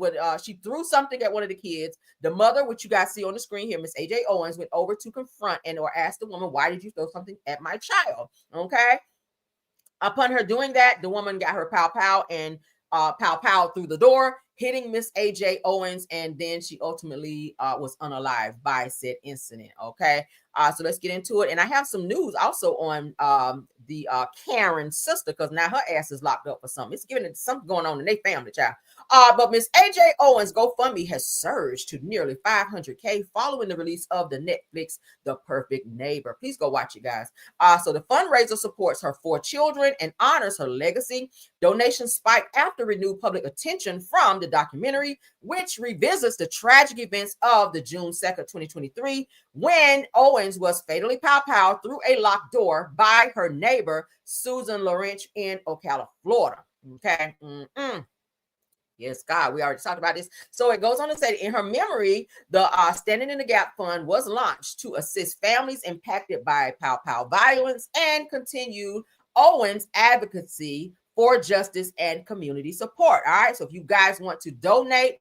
Speaker 1: she threw something at one of the kids. The mother, which you guys see on the screen here, Miss AJ Owens, went over to confront and or asked the woman, why did you throw something at my child? Okay. Upon her doing that, the woman got her pow and pow through the door, hitting Miss AJ Owens, and then she ultimately was unalived by said incident. Okay, so let's get into it. And I have some news also on the Karen sister, because now her ass is locked up for something. It's giving it something going on in their family, child. But Miss AJ Owens' GoFundMe has surged to nearly 500K following the release of the Netflix The Perfect Neighbor. Please go watch it, guys. So the fundraiser supports her 4 children and honors her legacy. Donations spiked after renewed public attention from the documentary, which revisits the tragic events of the June 2nd, 2023, when Owens was fatally pow through a locked door by her neighbor, Susan Lawrence, in Ocala, Florida. Okay. Yes, God, we already talked about this. So it goes on to say, in her memory, the Standing in the Gap Fund was launched to assist families impacted by pow violence and continue Owens' advocacy for justice and community support. All right, so if you guys want to donate,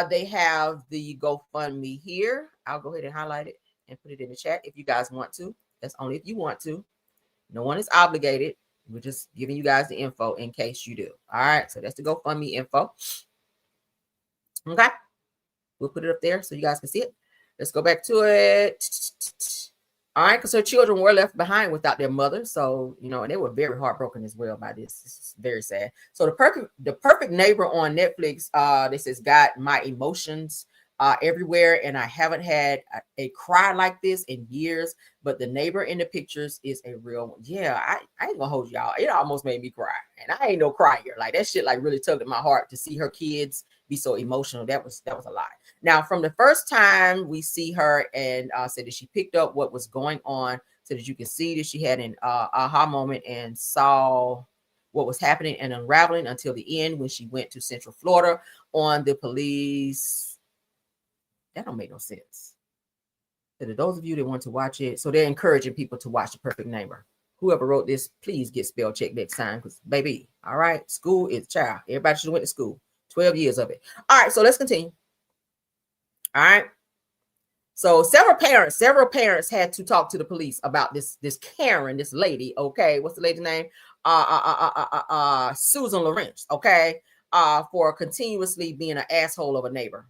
Speaker 1: they have the GoFundMe here. I'll go ahead and highlight it and put it in the chat if you guys want to. That's only if you want to. No one is obligated. We're just giving you guys the info in case you do. All right, so that's the GoFundMe info. Okay, we'll put it up there so you guys can see it. Let's go back to it. All right, because her children were left behind without their mother. So, you know, and they were very heartbroken as well by this. This is very sad. So the perfect Neighbor on Netflix, this has got my emotions everywhere, and I haven't had a cry like this in years, but the neighbor in the pictures is a real one. Yeah, I ain't gonna hold y'all. It almost made me cry, and I ain't no crier. Like, that shit like really tugged at my heart to see her kids be so emotional. That was a lot. Now, from the first time we see her and said that she picked up what was going on, so that you can see that she had an aha moment and saw what was happening and unraveling until the end when she went to Central Florida on the police. That don't make no sense. So to those of you that want to watch it, so they're encouraging people to watch The Perfect Neighbor. Whoever wrote this, please get spell check next time, because baby, all right, school is child. Everybody should have went to school. 12 years of it. All right, so let's continue. All right. So several parents had to talk to the police about this Karen, this lady. Okay, what's the lady's name? Susan Lawrence. Okay, for continuously being an asshole of a neighbor.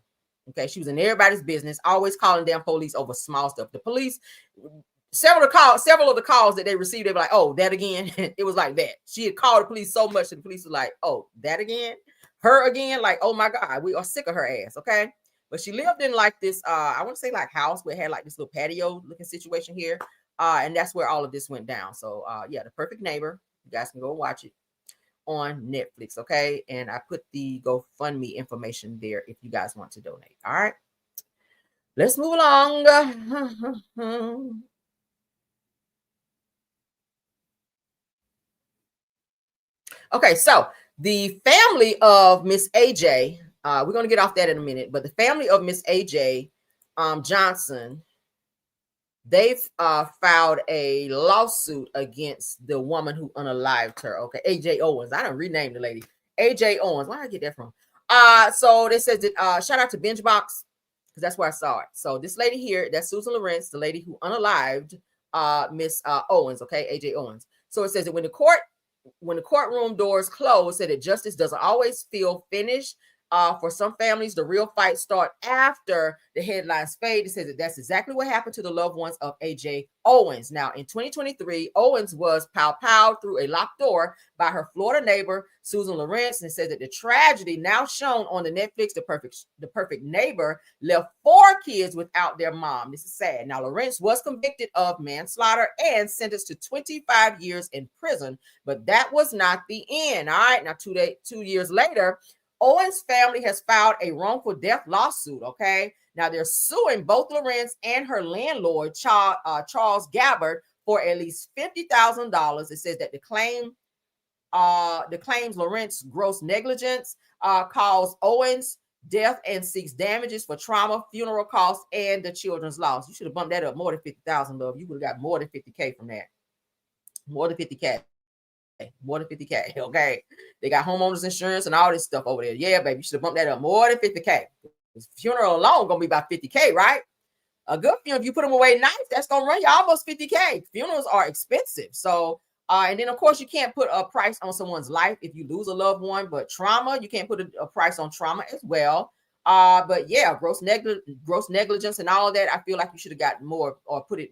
Speaker 1: Okay, she was in everybody's business, always calling damn police over small stuff. The police, several of the calls that they received, they were like, "Oh, that again." It was like that. She had called the police so much that the police was like, "Oh, that again, her again." Like, oh my God, we are sick of her ass. Okay, but she lived in like this, I want to say like house where it had like this little patio looking situation here, and that's where all of this went down. So yeah, The Perfect Neighbor. You guys can go watch it on Netflix, okay? And I put the GoFundMe information there if you guys want to donate. All right. Let's move along. Okay, so the family of Miss AJ, we're going to get off that in a minute, but the family of Miss AJ Johnson, they've filed a lawsuit against the woman who unalived her. Okay, AJ Owens. I don't rename the lady. AJ Owens. Where did I get that from? So they said that shout out to BingeBox, because that's where I saw it. So this lady here, that's Susan Lawrence, the lady who unalived Miss Owens. Okay, AJ Owens. So it says that when the courtroom doors close, said that justice doesn't always feel finished. For some families, the real fight starts after the headlines fade. It says that that's exactly what happened to the loved ones of AJ Owens. Now, in 2023, Owens was pow-powed through a locked door by her Florida neighbor, Susan Lawrence, and says that the tragedy now shown on the Netflix, The Perfect Neighbor, left 4 kids without their mom. This is sad. Now, Lawrence was convicted of manslaughter and sentenced to 25 years in prison, but that was not the end. All right, now 2 years later, Owens' family has filed a wrongful death lawsuit. Okay, now they're suing both Lawrence and her landlord, Charles Gabbard, for at least $50,000. It says that the claims Lawrence gross negligence caused Owens death and seeks damages for trauma, funeral costs, and the children's loss. You should have bumped that up more than 50,000, love. You would have got more than 50K from that. More than 50K. More than 50K. Okay, they got homeowners insurance and all this stuff over there. Yeah, baby, you should have bumped that up more than 50K. This funeral alone gonna be about 50K, right? A good funeral, if you put them away nice, that's gonna run you almost 50K. Funerals are expensive. So and then of course you can't put a price on someone's life if you lose a loved one, but trauma, you can't put a price on trauma as well. But yeah, gross negligence and all of that, I feel like you should have got more, or put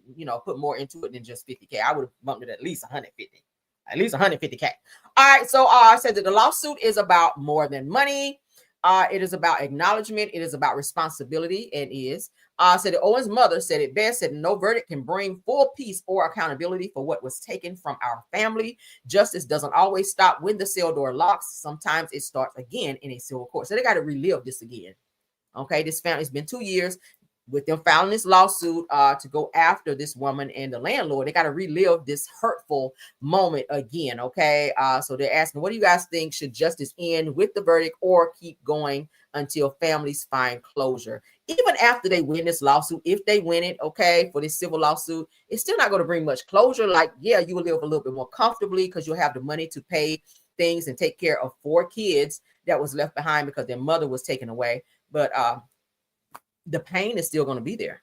Speaker 1: more into it than just 50K. I would have bumped it at least 150. At least 150K. All right. So I said that the lawsuit is about more than money. It is about acknowledgement. It is about responsibility. And is said that Owen's mother said it best, said no verdict can bring full peace or accountability for what was taken from our family. Justice doesn't always stop when the cell door locks. Sometimes it starts again in a civil court. So they got to relive this again. Okay. This family, it's been 2 years with them filing this lawsuit to go after this woman and the landlord. They got to relive this hurtful moment again. Okay. So they're asking, what do you guys think? Should justice end with the verdict or keep going until families find closure? Even after they win this lawsuit, if they win it, okay, for this civil lawsuit, it's still not going to bring much closure. Like, yeah, you will live a little bit more comfortably because you'll have the money to pay things and take care of 4 kids that was left behind because their mother was taken away. But the pain is still going to be there.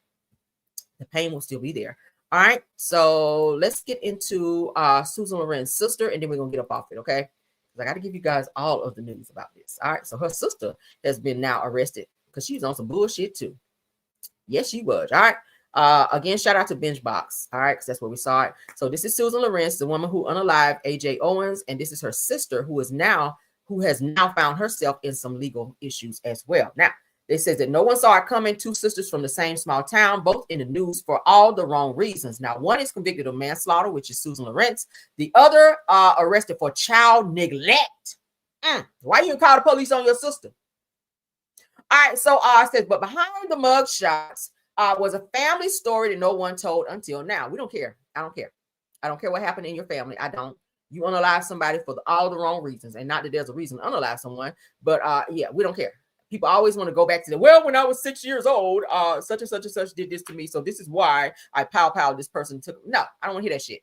Speaker 1: The pain will still be there. All right. So let's get into Susan Loren's sister, and then we're going to get up off it. Okay. I got to give you guys all of the news about this. All right. So her sister has been now arrested because she's on some bullshit too. Yes, she was. All right. Again, shout out to BingeBox. All right. Because that's where we saw it. So this is Susan Lawrence, the woman who unalived AJ Owens. And this is her sister who has now found herself in some legal issues as well. Now, they says that no one saw it coming. 2 sisters from the same small town, both in the news for all the wrong reasons. Now, one is convicted of manslaughter, which is Susan Lawrence. The other arrested for child neglect. Why you call the police on your sister? All right, so I said, but behind the mug shots was a family story that no one told until now. We don't care. I don't care. I don't care what happened in your family. I don't. You unalive somebody for all the wrong reasons, and not that there's a reason to unalive someone, but yeah, we don't care. People always want to go back to the, well, when I was 6 years old, such and such and such did this to me. So this is why I pow this person took. No, I don't want to hear that shit.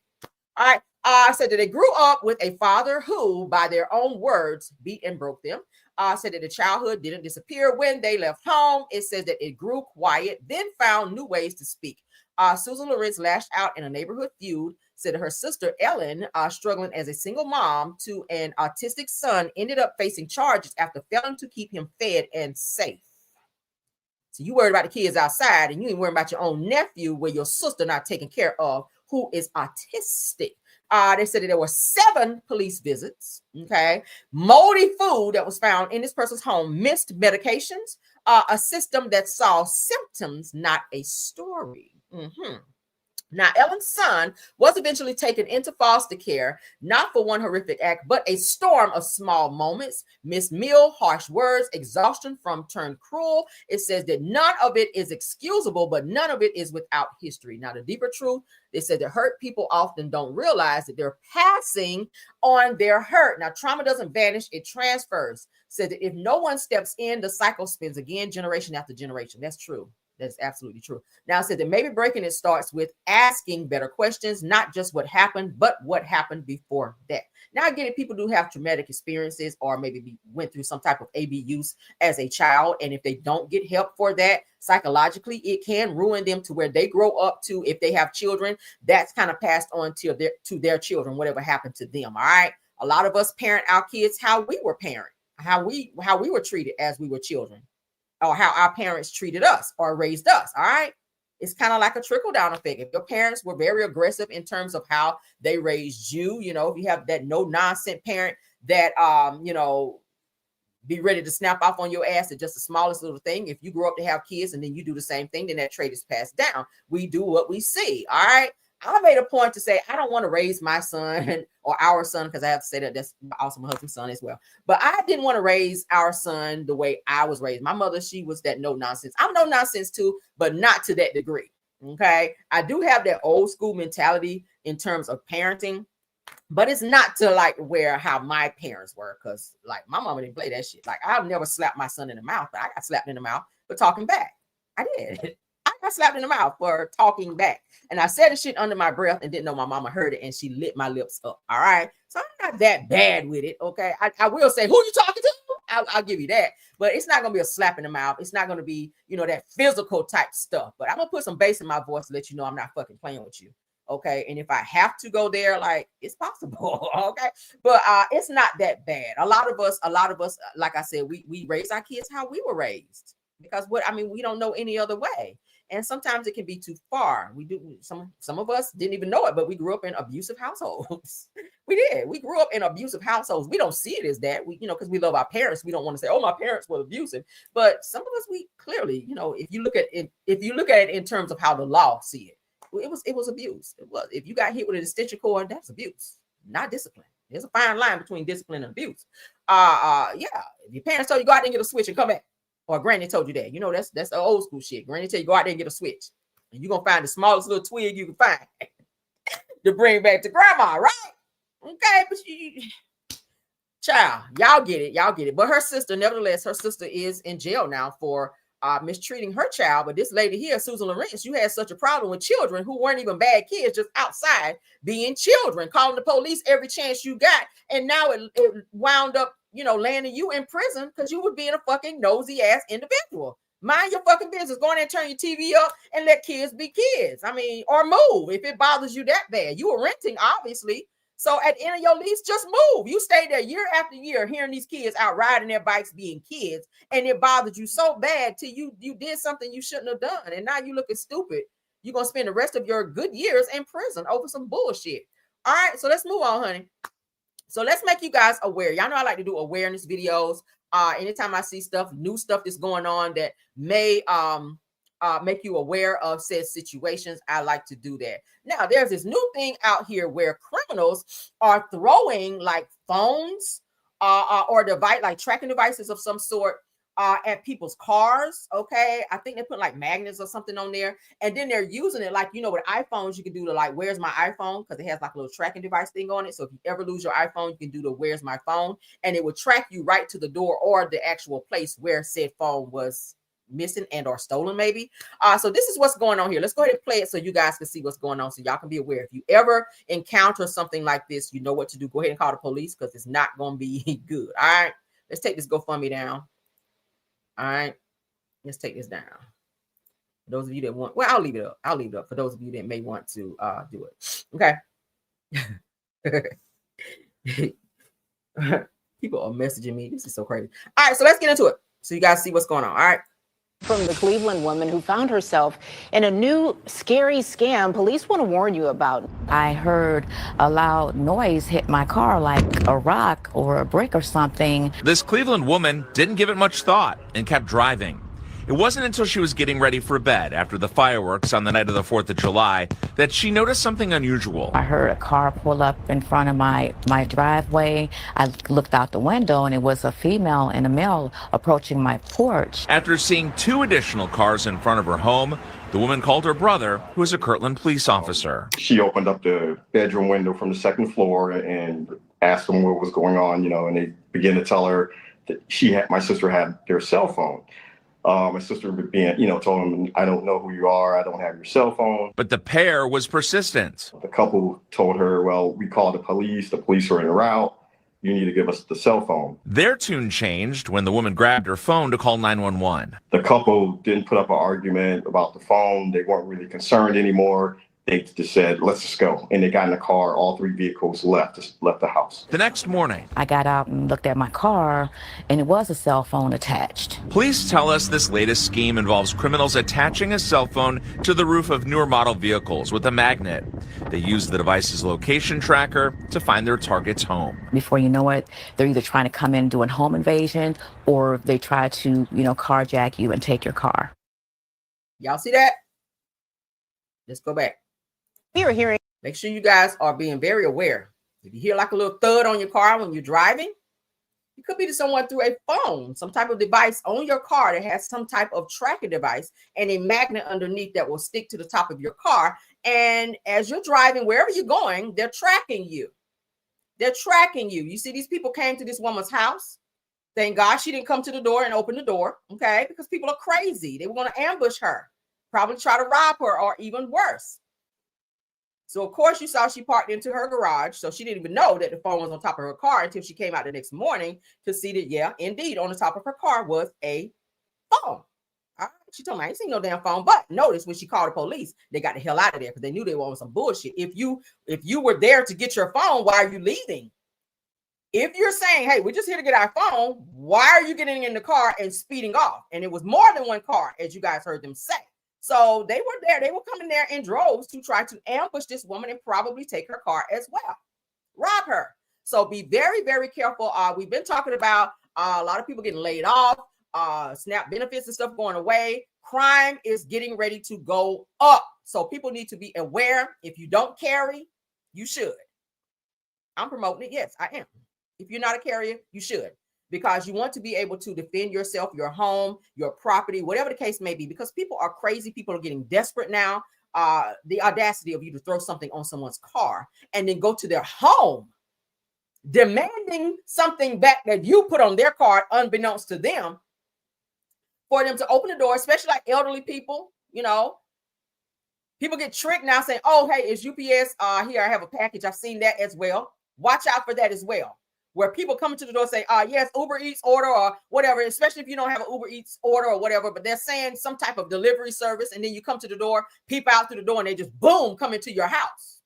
Speaker 1: All right. I said that they grew up with a father who, by their own words, beat and broke them. Said that the childhood didn't disappear when they left home. It says that it grew quiet, then found new ways to speak. Susan Lawrence lashed out in a neighborhood feud. Said her sister Ellen, struggling as a single mom to an autistic son, ended up facing charges after failing to keep him fed and safe. So you worried about the kids outside, and you ain't worried about your own nephew, where your sister not taken care of, who is autistic. They said that there were 7 police visits. Okay, moldy food that was found in this person's home, missed medications, a system that saw symptoms, not a story. Now, Ellen's son was eventually taken into foster care, not for one horrific act, but a storm of small moments, missed meal, harsh words, exhaustion from turned cruel. It says that none of it is excusable, but none of it is without history. Now, the deeper truth, they said that hurt people often don't realize that they're passing on their hurt. Now, trauma doesn't vanish, it transfers. Said that if no one steps in, the cycle spins again, generation after generation. That's true. That's absolutely true. Now, it said that maybe breaking it starts with asking better questions, not just what happened, but what happened before that. Now, I get it. People do have traumatic experiences or maybe went through some type of abuse as a child. And if they don't get help for that psychologically, it can ruin them to where they grow up to, if they have children, that's kind of passed on to their children, whatever happened to them. All right. A lot of us parent our kids how we were parent, how we were treated as we were children, or how our parents treated us or raised us. All right. It's kind of like a trickle down effect. If your parents were very aggressive in terms of how they raised you, you know, if you have that no nonsense parent that, you know, be ready to snap off on your ass at just the smallest little thing. If you grow up to have kids and then you do the same thing, then that trait is passed down. We do what we see. All right. I made a point to say, I don't want to raise my son or our son, because I have to say that that's also my husband's son as well. But I didn't want to raise our son the way I was raised. My mother, she was that no nonsense. I'm no nonsense too, but not to that degree. Okay. I do have that old school mentality in terms of parenting, but it's not to like where how my parents were. Cause like my mama didn't play that shit. Like I've never slapped my son in the mouth, but I got slapped in the mouth for talking back. I did. I got slapped in the mouth for talking back. And I said the shit under my breath and didn't know my mama heard it, and she lit my lips up. All right. So I'm not that bad with it. Okay. I will say, who you talking to? I'll give you that. But it's not going to be a slap in the mouth. It's not going to be, you know, that physical type stuff. But I'm going to put some bass in my voice to let you know I'm not fucking playing with you. Okay. And if I have to go there, like it's possible. Okay. But it's not that bad. A lot of us, like I said, we raise our kids how we were raised. Because we don't know any other way. And sometimes it can be too far. We do some of us didn't even know it, but we grew up in abusive households. We did. We grew up in abusive households. We don't see it as that. We, because we love our parents. We don't want to say, oh, my parents were abusive. But some of us, we clearly, if you look at it in terms of how the law see it, it was abuse. It was. If you got hit with an extension cord, that's abuse, not discipline. There's a fine line between discipline and abuse. Yeah. If your parents told you go out there and get a switch and come back. Or granny told you that, that's old school shit. Granny tell you go out there and get a switch, and you're gonna find the smallest little twig you can find to bring back to grandma, right? Okay, but child, y'all get it. But her sister, nevertheless, is in jail now for mistreating her child. But this lady here, Susan Lawrence, you had such a problem with children who weren't even bad kids, just outside being children, calling the police every chance you got, and now it wound up, landing you in prison because you were being a fucking nosy ass individual. Mind your fucking business. Go in there and turn your TV up and let kids be kids. Or move if it bothers you that bad. You were renting, obviously. So at the end of your lease, just move. You stayed there year after year hearing these kids out riding their bikes being kids, and it bothered you so bad till you did something you shouldn't have done. And now you looking stupid. You're going to spend the rest of your good years in prison over some bullshit. All right, so let's move on, honey. So let's make you guys aware. Y'all know I like to do awareness videos. Anytime I see new stuff that's going on that may make you aware of said situations, I like to do that. Now, there's this new thing out here where criminals are throwing like phones or device, like tracking devices of some sort at people's cars. Okay. I think they put like magnets or something on there, and then they're using it like, with iPhones, you can do the like, where's my iPhone? Because it has like a little tracking device thing on it. So if you ever lose your iPhone, you can do the where's my phone, and it will track you right to the door or the actual place where said phone was missing and or stolen maybe. So this is what's going on here. Let's go ahead and play it so you guys can see what's going on, so y'all can be aware. If you ever encounter something like this, you know what to do. Go ahead and call the police, because it's not going to be good. All right, let's take this GoFundMe down. All right, let's take this down. For those of you that want, well, I'll leave it up for those of you that may want to do it. Okay. People are messaging me. This is so crazy. All right, so let's get into it so you guys see what's going on. All right.
Speaker 13: From the Cleveland woman who found herself in a new scary scam police want to warn you about.
Speaker 14: I heard a loud noise hit my car, like a rock or a brick or something.
Speaker 15: This Cleveland woman didn't give it much thought and kept driving. It wasn't until she was getting ready for bed after the fireworks on the night of the 4th of July that she noticed something unusual.
Speaker 14: I heard a car pull up in front of my driveway. I looked out the window and it was a female and a male approaching my porch.
Speaker 15: After seeing 2 additional cars in front of her home, the woman called her brother, who is a Kirtland police officer.
Speaker 16: She opened up the bedroom window from the second floor and asked them what was going on, and they began to tell her that my sister had their cell phone. My sister told him, I don't know who you are. I don't have your cell phone.
Speaker 15: But the pair was persistent.
Speaker 16: The couple told her, well, we called the police. The police are en route. You need to give us the cell phone.
Speaker 15: Their tune changed when the woman grabbed her phone to call 911.
Speaker 16: The couple didn't put up an argument about the phone. They weren't really concerned anymore. They just said, let's just go. And they got in the car. All 3 vehicles left the house.
Speaker 15: The next morning,
Speaker 14: I got out and looked at my car, and it was a cell phone attached.
Speaker 15: Police tell us this latest scheme involves criminals attaching a cell phone to the roof of newer model vehicles with a magnet. They use the device's location tracker to find their target's home.
Speaker 14: Before you know it, they're either trying to come in and do a home invasion, or they try to, carjack you and take your car.
Speaker 1: Y'all see that? Let's go back.
Speaker 13: We are hearing.
Speaker 1: Make sure you guys are being very aware. If you hear like a little thud on your car when you're driving, it could be to someone through a phone, some type of device on your car that has some type of tracking device and a magnet underneath that will stick to the top of your car. And as you're driving, wherever you're going, they're tracking you. They're tracking you. You see, these people came to this woman's house. Thank God she didn't come to the door and open the door, okay? Because people are crazy. They were going to ambush her, probably try to rob her, or even worse. So, of course, you saw she parked into her garage. So she didn't even know that the phone was on top of her car until she came out the next morning to see that, yeah, indeed, on the top of her car was a phone. All right. She told me, I ain't seen no damn phone. But notice when she called the police, they got the hell out of there because they knew they were on some bullshit. If you were there to get your phone, why are you leaving? If you're saying, hey, we're just here to get our phone, why are you getting in the car and speeding off? And it was more than one car, as you guys heard them say. So they were there. They were coming there in droves to try to ambush this woman and probably take her car as well, rob her. So be very, very careful. We've been talking about a lot of people getting laid off, SNAP benefits and stuff going away. Crime is getting ready to go up. So people need to be aware. If you don't carry, you should. I'm promoting it. Yes, I am. If you're not a carrier, you should. Because you want to be able to defend yourself, your home, your property, whatever the case may be, because people are crazy. People are getting desperate now. The audacity of you to throw something on someone's car and then go to their home, demanding something back that you put on their car, unbeknownst to them, for them to open the door, especially like elderly people, people get tricked now saying, oh, hey, it's UPS. Here, I have a package. I've seen that as well. Watch out for that as well. Where people come to the door say, yes, Uber Eats order or whatever, especially if you don't have an Uber Eats order or whatever, but they're saying some type of delivery service. And then you come to the door, peep out through the door, and they just, boom, come into your house.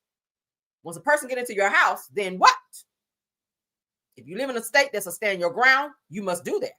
Speaker 1: Once a person get into your house, then what? If you live in a state that's a stand your ground, you must do that.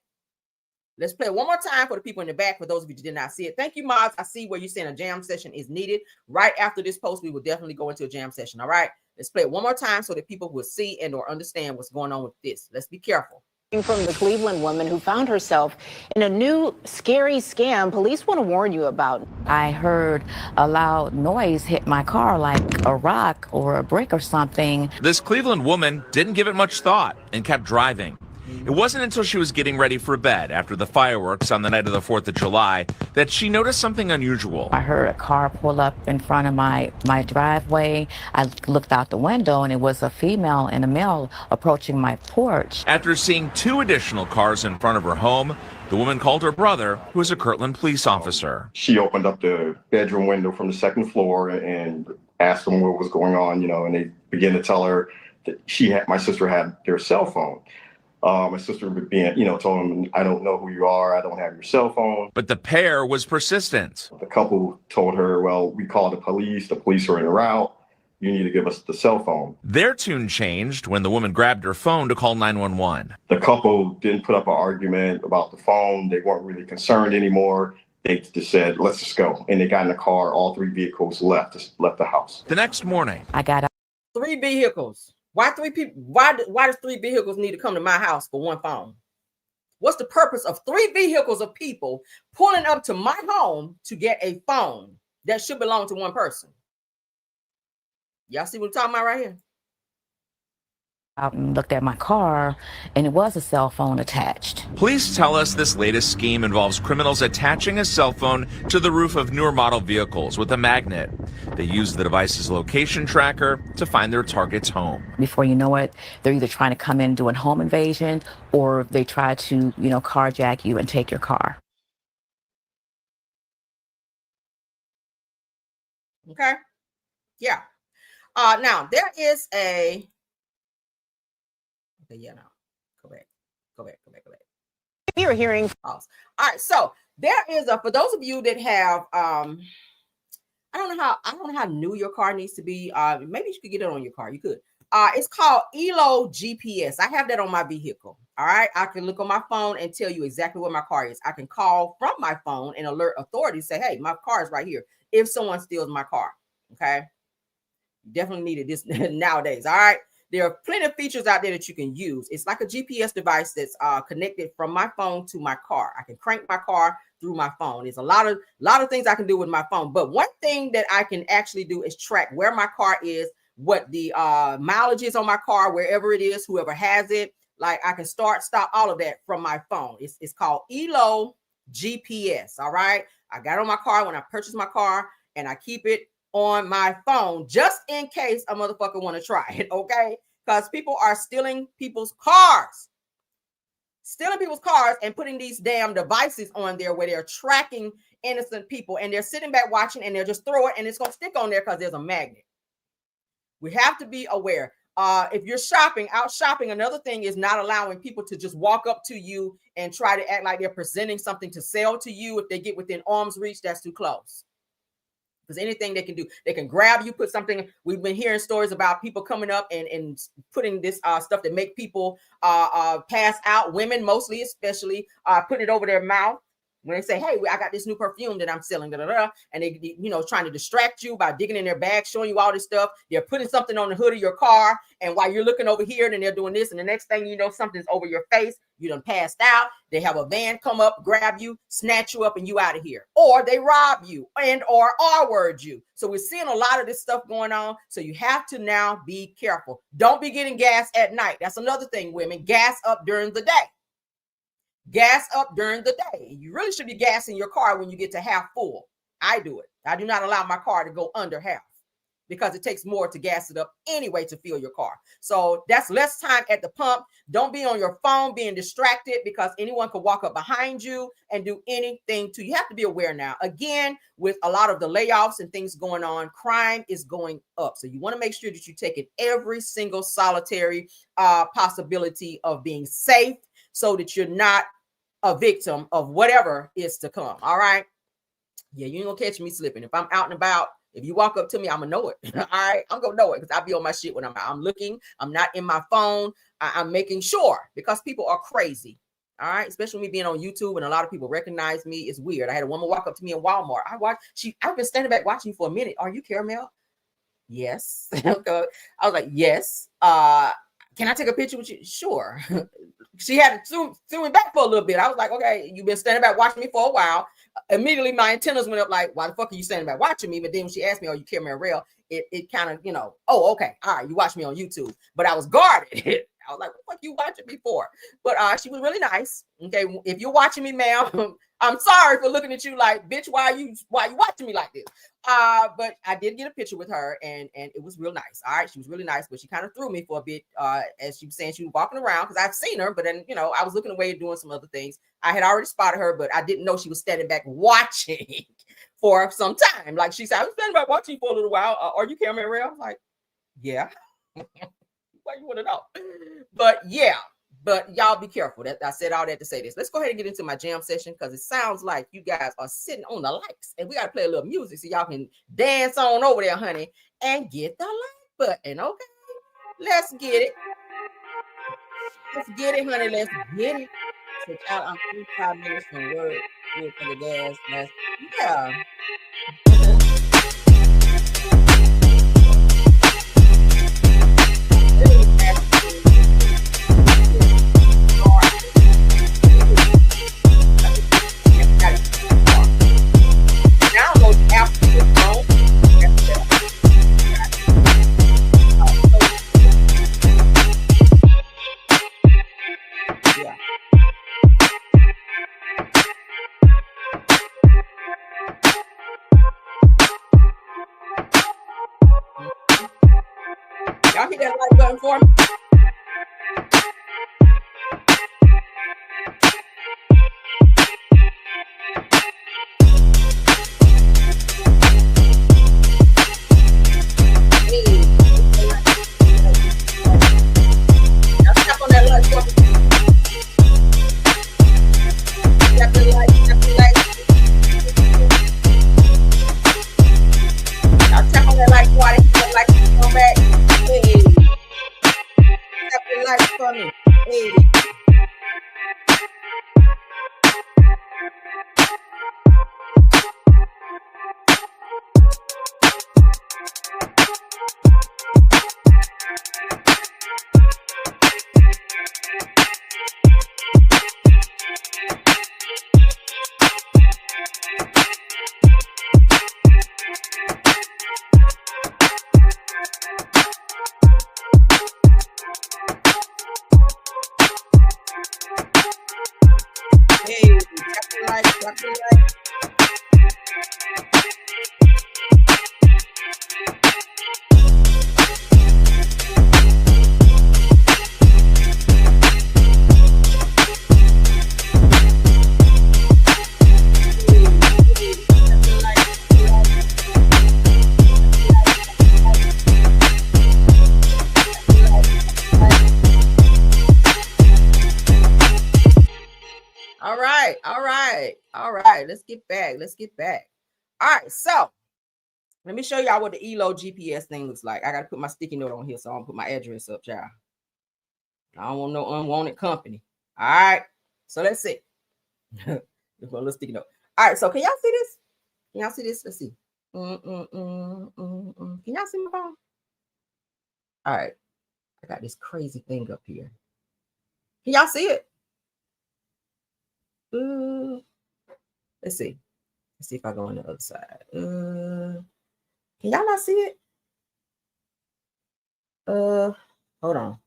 Speaker 1: Let's play it one more time for the people in the back, for those of you who did not see it. Thank you, mods. I see where you're saying a jam session is needed. Right after this post, we will definitely go into a jam session, all right? Let's play it one more time so that people will see and or understand what's going on with this. Let's be careful.
Speaker 13: From the Cleveland woman who found herself in a new scary scam police want to warn you about.
Speaker 14: I heard a loud noise hit my car like a rock or a brick or something.
Speaker 15: This Cleveland woman didn't give it much thought and kept driving. It wasn't until she was getting ready for bed after the fireworks on the night of the 4th of July that she noticed something unusual.
Speaker 14: I heard a car pull up in front of my driveway. I looked out the window and it was a female and a male approaching my porch.
Speaker 15: After seeing 2 additional cars in front of her home, the woman called her brother, who is a Kirtland police officer.
Speaker 16: She opened up the bedroom window from the second floor and asked them what was going on, and they began to tell her that my sister had their cell phone. My sister told him, I don't know who you are. I don't have your cell phone.
Speaker 15: But the pair was persistent.
Speaker 16: The couple told her, well, we called the police. The police are en route. You need to give us the cell phone.
Speaker 15: Their tune changed when the woman grabbed her phone to call 911.
Speaker 16: The couple didn't put up an argument about the phone. They weren't really concerned anymore. They just said, let's just go. And they got in the car. All 3 vehicles left the house.
Speaker 15: The next morning,
Speaker 14: I got
Speaker 1: 3 vehicles. Why 3 people? Why does 3 vehicles need to come to my house for one phone? What's the purpose of 3 vehicles of people pulling up to my home to get a phone that should belong to one person? Y'all see what I'm talking about right here?
Speaker 14: Out and looked at my car, and it was a cell phone attached.
Speaker 15: Police tell us this latest scheme involves criminals attaching a cell phone to the roof of newer model vehicles with a magnet. They use the device's location tracker to find their target's home.
Speaker 14: Before you know it, they're either trying to come in and do a home invasion, or they try to, carjack you and take your car.
Speaker 1: Okay. Yeah. Now there is a. Okay, yeah, no. Go back.
Speaker 13: You're hearing.
Speaker 1: All right, so there is a, for those of you that have I don't know how new your car needs to be. Maybe you could get it on your car. You could. It's called ELO GPS. I have that on my vehicle. All right. I can look on my phone and tell you exactly where my car is. I can call from my phone and alert authorities, say, hey, my car is right here, if someone steals my car. Okay. Definitely needed this nowadays. All right. There are plenty of features out there that you can use. It's like a GPS device that's connected from my phone to my car. I can crank my car through my phone. There's a lot of things I can do with my phone. But one thing that I can actually do is track where my car is, what the mileage is on my car, wherever it is, whoever has it. Like I can start, stop, all of that from my phone. It's called ELO GPS. All right. I got it on my car when I purchased my car, and I keep it on my phone just in case a motherfucker want to try it. Okay. Because people are stealing people's cars and putting these damn devices on there where they're tracking innocent people, and they're sitting back watching, and they'll just throw it and it's going to stick on there because there's a magnet. We have to be aware. If you're out shopping, another thing is not allowing people to just walk up to you and try to act like they're presenting something to sell to you. If they get within arm's reach, that's too close. Because anything they can do, they can grab you, put something. We've been hearing stories about people coming up and putting this stuff that make people pass out, women mostly, especially, putting it over their mouth. When they say, hey, I got this new perfume that I'm selling, and they, trying to distract you by digging in their bag, showing you all this stuff. They're putting something on the hood of your car, and while you're looking over here, then they're doing this, and the next thing you know, something's over your face. You done passed out. They have a van come up, grab you, snatch you up, and you out of here. Or they rob you or R-word you. So we're seeing a lot of this stuff going on. So you have to now be careful. Don't be getting gas at night. That's another thing, women. Gas up during the day. Gas up during the day. You really should be gassing your car when you get to half full. I do it. I do not allow my car to go under half because it takes more to gas it up anyway to fill your car. So that's less time at the pump. Don't be on your phone being distracted because anyone could walk up behind you and do anything to you. You have to be aware now. Again, with a lot of the layoffs and things going on, crime is going up. So you want to make sure that you take in every single solitary possibility of being safe so that you're not a victim of whatever is to come. All right. Yeah, you ain't gonna catch me slipping. If I'm out and about, if you walk up to me, I'm gonna know it. All right. I'm gonna know it because I'll be on my shit when I'm out. I'm looking, I'm not in my phone. I'm making sure because people are crazy. All right. Especially me being on YouTube and a lot of people recognize me. It's weird. I had a woman walk up to me in Walmart. I've been standing back watching you for a minute. Are you Caramel? Yes. Okay. I was like, yes. Can I take a picture with you? Sure. She had to threw me back for a little bit. I was like, okay, you've been standing back watching me for a while. Immediately my antennas went up like, why the fuck are you standing back watching me? But then when she asked me, are you Caramel Rail? It kind of, oh, okay. All right. You watch me on YouTube. But I was guarded. I was like, what the fuck you watching me for? But she was really nice. Okay. If you're watching me, ma'am, I'm sorry for looking at you like, bitch, why are you watching me like this? But I did get a picture with her and it was real nice. All right. She was really nice, but she kind of threw me for a bit as she was saying she was walking around because I've seen her, but then, I was looking away and doing some other things. I had already spotted her, but I didn't know she was standing back watching for some time. Like she said, I was standing back watching for a little while. Are you Caramel Rail? I was like, yeah. Why you want to know? But yeah. But y'all be careful. That I said all that to say this. Let's go ahead and get into my jam session because it sounds like you guys are sitting on the likes. And we got to play a little music so y'all can dance on over there, honey, and get the like button. Okay? Let's get it. Let's get it, honey. Let's get it. So y'all, I'm 5 minutes from work. We'll for the gas. Yeah. All right, all right, all right. Let's get back. Let's get back. All right, so let me show y'all what the ELO GPS thing looks like. I gotta put my sticky note on here, so I'm gonna put my address up, y'all. I don't want no unwanted company. All right, so let's see. Let's put a little sticky note. All right, so can y'all see this? Can y'all see this? Let's see. Can y'all see my phone? All right, I got this crazy thing up here. Can y'all see it? Let's see. Let's see if I go on the other side. Can y'all not see it? Hold on.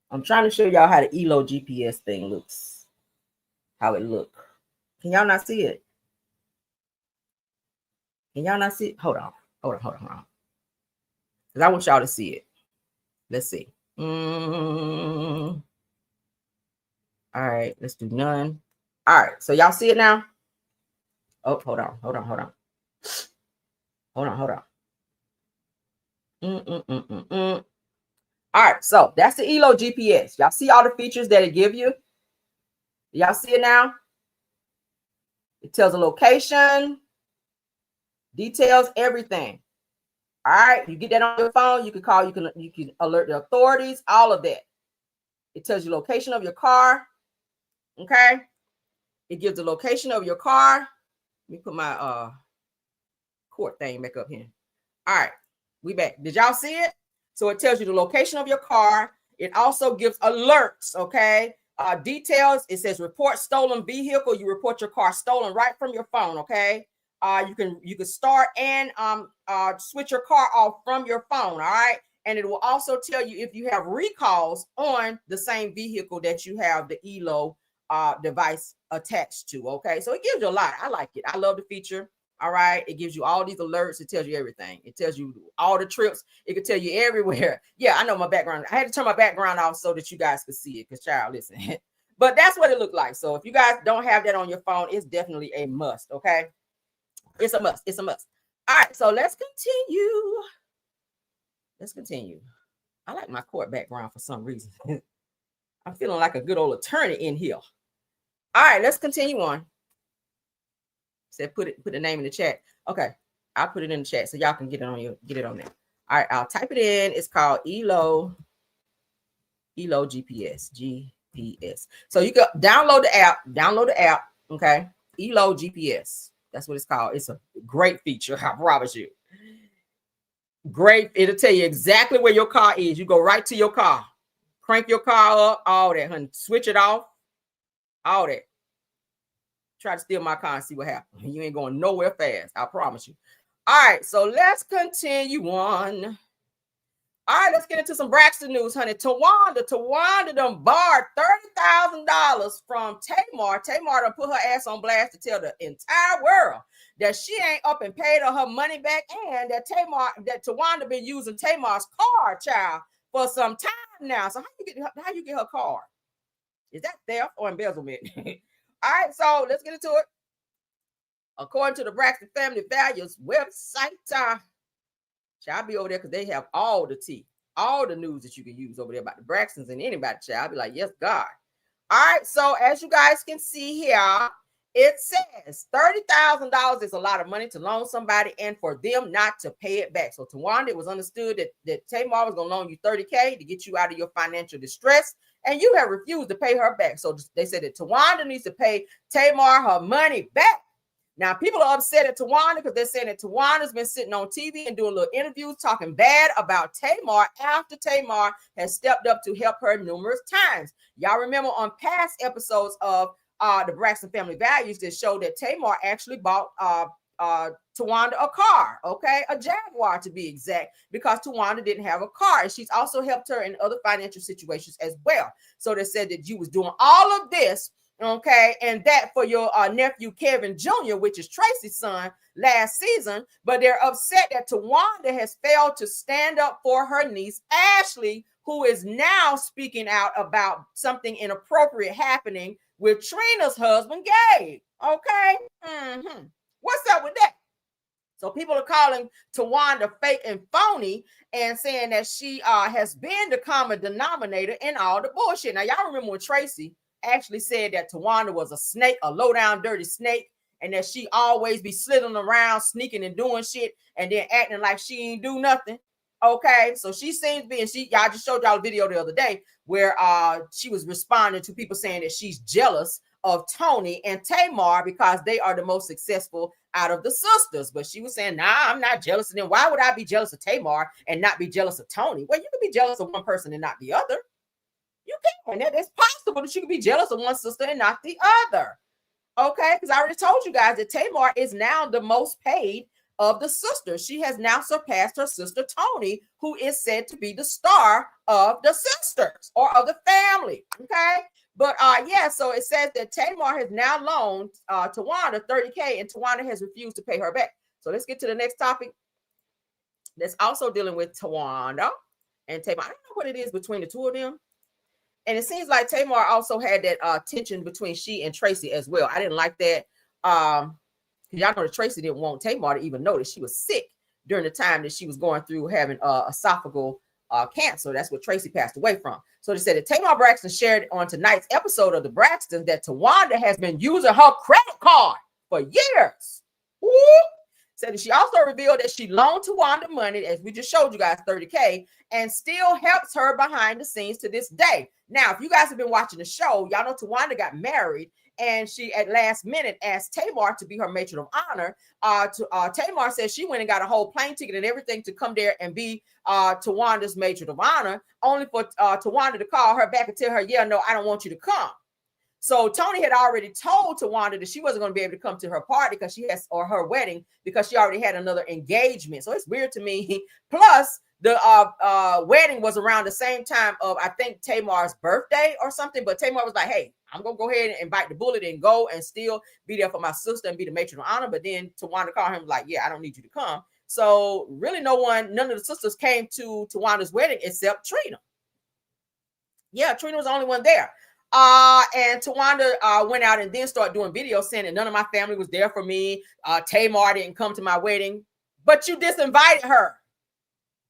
Speaker 1: I'm trying to show y'all how the ELO GPS thing looks. How it look. Can y'all not see it? Can y'all not see it? Hold on. Because I want y'all to see it. Let's see. All right, let's do none. All right, so y'all see it now? Oh, hold on. All right, so that's the ELO GPS. Y'all see all the features that it give you? Y'all see it now? It tells the location, details everything. All right, you get that on your phone. You can call. You can alert the authorities. All of that. It tells you location of your car. Okay. It gives the location of your car. Let me put my court thing back up here. All right, we back. Did y'all see it? So it tells you the location of your car. It also gives alerts. Okay. Details. It says report stolen vehicle. You report your car stolen right from your phone. Okay. You can start and switch your car off from your phone. All right. And it will also tell you if you have recalls on the same vehicle that you have the ELO device attached to. Okay. So it gives you a lot. I like it. I love the feature. All right. It gives you all these alerts. It tells you everything. It tells you all the trips. It can tell you everywhere. Yeah, I know my background. I had to turn my background off so that you guys could see it because, child, listen. But that's what it looked like. So if you guys don't have that on your phone, it's definitely a must. Okay. It's a must. It's a must. All right. So let's continue. I like my court background for some reason. I'm feeling like a good old attorney in here. All right. Let's continue on. Said put the name in the chat. Okay, I'll put it in the chat so y'all can get it on there. All right, I'll type it in. It's called ELO GPS. So you can download the app. Okay, ELO GPS. That's what it's called. It's a great feature. I promise you. Great. It'll tell you exactly where your car is. You go right to your car, crank your car up, all that, honey. Switch it off, all that. Try to steal my car and see what happens. You ain't going nowhere fast. I promise you. All right. So let's continue on. All right. Let's get into some Braxton news, honey. Tawanda done borrowed $30,000 from Tamar. Tamar done put her ass on blast to tell the entire world that she ain't up and paid her money back, and that Tawanda been using Tamar's car, child, for some time now. So how you get her car? Is that theft or embezzlement? All right, so let's get into it. According to the Braxton Family Values website, I'll be over there because they have all the tea, all the news that you can use over there about the Braxtons and anybody, child. I'll be like, yes, God. All right, so as you guys can see here, it says $30,000 is a lot of money to loan somebody and for them not to pay it back. So Tawanda, it was understood that Tamar was going to loan you $30K to get you out of your financial distress, and you have refused to pay her back. So they said that Tawanda needs to pay Tamar her money back. Now, people are upset at Tawanda because they're saying that Tawanda's been sitting on TV and doing little interviews talking bad about Tamar after Tamar has stepped up to help her numerous times. Y'all remember on past episodes of the Braxton Family Values that showed that Tamar actually bought Tawanda a car, okay? A Jaguar to be exact, because Tawanda didn't have a car. And she's also helped her in other financial situations as well. So they said that you was doing all of this Okay, and that for your nephew Kevin Jr., which is Tracy's son, last season. But they're upset that Tawanda has failed to stand up for her niece Ashley, who is now speaking out about something inappropriate happening with Trina's husband Gabe. Okay, what's up with that? So people are calling Tawanda fake and phony and saying that she has been the common denominator in all the bullshit. Now, y'all remember when Tracy actually said that Tawanda was a snake, a low-down, dirty snake, and that she always be slithering around, sneaking and doing shit, and then acting like she ain't do nothing. Okay, so she seems to be, and y'all just showed y'all a video the other day where she was responding to people saying that she's jealous of Tony and Tamar because they are the most successful out of the sisters. But she was saying, nah, I'm not jealous of them. Why would I be jealous of Tamar and not be jealous of Tony? Well, you can be jealous of one person and not the other. You can. It's possible that you can be jealous of one sister and not the other. Okay, because I already told you guys that Tamar is now the most paid of the sisters. She has now surpassed her sister Tony, who is said to be the star of the sisters or of the family. Okay. But yeah, so it says that Tamar has now loaned Tawanda $30K and Tawanda has refused to pay her back. So let's get to the next topic. That's also dealing with Tawanda and Tamar. I don't know what it is between the two of them. And it seems like Tamar also had that tension between she and Tracy as well. I didn't like that. Y'all know that Tracy didn't want Tamar to even know that she was sick during the time that she was going through having esophageal cancer. That's what Tracy passed away from. So they said that Tamar Braxton shared on tonight's episode of the Braxtons that Tawanda has been using her credit card for years. Woo! Said that she also revealed that she loaned Tawanda money, as we just showed you guys, $30K, and still helps her behind the scenes to this day. Now, if you guys have been watching the show, y'all know Tawanda got married, and she at last minute asked Tamar to be her matron of honor. Tamar said she went and got a whole plane ticket and everything to come there and be Tawanda's matron of honor, only for Tawanda to call her back and tell her, yeah, no, I don't want you to come. So Tony had already told Tawanda that she wasn't going to be able to come to her party because or her wedding, because she already had another engagement. So it's weird to me. Plus, the wedding was around the same time of, I think, Tamar's birthday or something. But Tamar was like, hey, I'm going to go ahead and bite the bullet and go and still be there for my sister and be the matron of honor. But then Tawanda called him like, yeah, I don't need you to come. So really none of the sisters came to Tawanda's wedding except Trina. Yeah, Trina was the only one there. And Tawanda went out and then started doing videos saying that none of my family was there for me. Tamar didn't come to my wedding, but you disinvited her.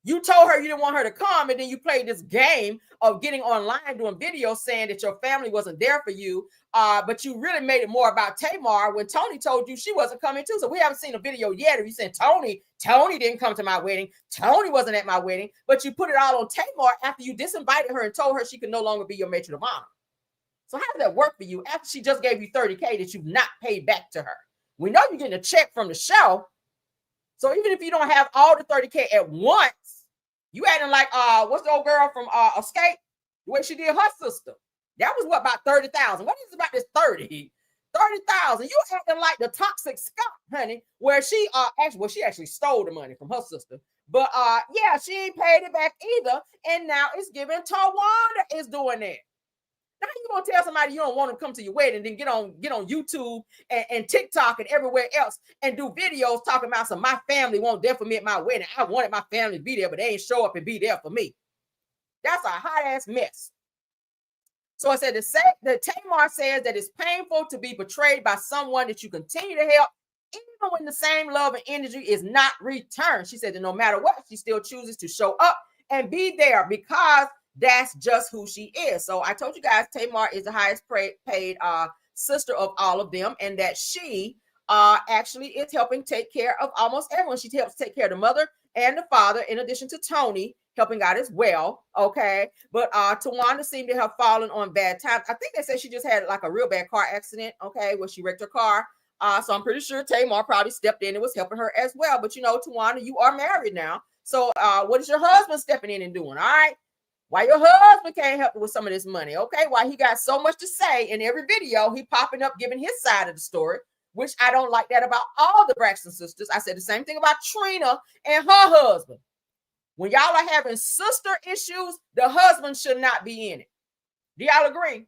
Speaker 1: You told her you didn't want her to come, and then you played this game of getting online doing videos saying that your family wasn't there for you. But you really made it more about Tamar when Tony told you she wasn't coming too. So we haven't seen a video yet of you saying Tony didn't come to my wedding. Tony wasn't at my wedding, but you put it all on Tamar after you disinvited her and told her she could no longer be your matron of honor. So how does that work for you after she just gave you $30K that you've not paid back to her? We know you're getting a check from the show. So even if you don't have all the $30K at once, you acting like what's the old girl from Escape? The way she did her sister. That was what, about 30,000. What is about this 30,000? You acting like the toxic Scott, honey, where she actually stole the money from her sister. But yeah, she ain't paid it back either. And now it's giving Tawanda is doing that. Now you gonna tell somebody you don't want to come to your wedding, then get on YouTube and TikTok and everywhere else and do videos talking about some my family won't there for me at my wedding. I wanted my family to be there, but they ain't show up and be there for me. That's a hot ass mess. So I said that Tamar says that it's painful to be betrayed by someone that you continue to help, even when the same love and energy is not returned. She said that no matter what, she still chooses to show up and be there because that's just who she is. So I told you guys Tamar is the highest paid sister of all of them, and that she actually is helping take care of almost everyone. She helps take care of the mother and the father, in addition to Tony helping out as well. Okay, but Tawanda seemed to have fallen on bad times. I think they said she just had like a real bad car accident, okay, where she wrecked her car. So I'm pretty sure Tamar probably stepped in and was helping her as well. But you know, Tawanda, you are married now. So what is your husband stepping in and doing? All right. Why your husband can't help with some of this money, okay? Why he got so much to say in every video, he popping up giving his side of the story, which I don't like that about all the Braxton sisters. I said the same thing about Trina and her husband. When y'all are having sister issues, the husband should not be in it. Do y'all agree?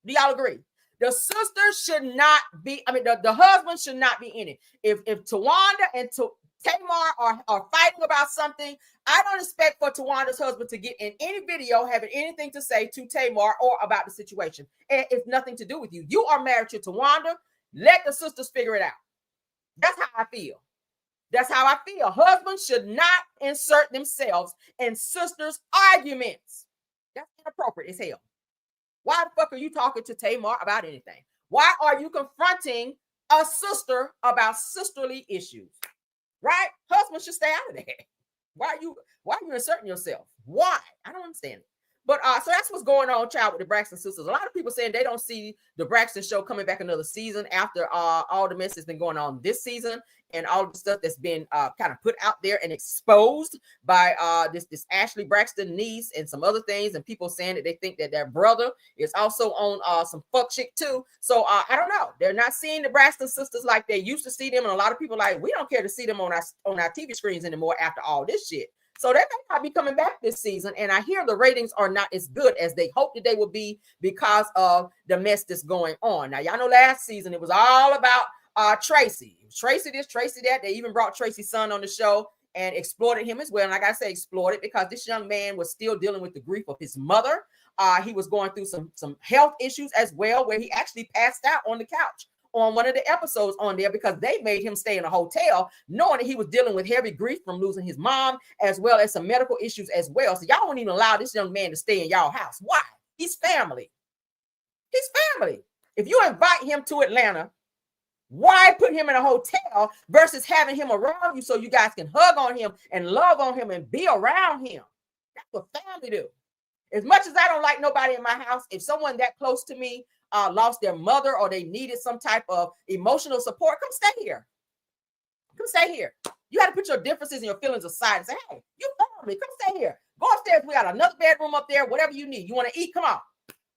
Speaker 1: Do y'all agree? The sister should not be, I mean, the husband should not be in it. If Tawanda and Tamar are fighting about something, I don't expect for Tawanda's husband to get in any video having anything to say to Tamar or about the situation. It's nothing to do with you. You are married to Tawanda. Let the sisters figure it out. That's how I feel. That's how I feel. Husbands should not insert themselves in sisters' arguments. That's inappropriate as hell. Why the fuck are you talking to Tamar about anything? Why are you confronting a sister about sisterly issues? Right? Husbands should stay out of that. Why are you inserting yourself? Why? I don't understand it. But so that's what's going on, child, with the Braxton sisters. A lot of people saying they don't see the Braxton show coming back another season after all the mess that's been going on this season and all the stuff that's been kind of put out there and exposed by this Ashley Braxton niece and some other things, and people saying that they think that their brother is also on some fuck shit too. So I don't know. They're not seeing the Braxton sisters like they used to see them, and a lot of people like, we don't care to see them on our TV screens anymore after all this shit. So they may not be coming back this season. And I hear the ratings are not as good as they hoped that they would be because of the mess that's going on. Now, y'all know last season, it was all about Tracy. Tracy this, Tracy that. They even brought Tracy's son on the show and exploited him as well. And like I say, exploited because this young man was still dealing with the grief of his mother. He was going through some health issues as well, where he actually passed out on the couch on one of the episodes on there because they made him stay in a hotel knowing that he was dealing with heavy grief from losing his mom as well as some medical issues as well. So y'all won't even allow this young man to stay in y'all house. Why? He's family. He's family. If you invite him to Atlanta, why put him in a hotel versus having him around you so you guys can hug on him and love on him and be around him? That's what family do. As much as I don't like nobody in my house, if someone that close to me lost their mother or they needed some type of emotional support, come stay here. Come stay here. You got to put your differences and your feelings aside and say, hey, you family, come stay here. Go upstairs. We got another bedroom up there, whatever you need. You want to eat? Come on.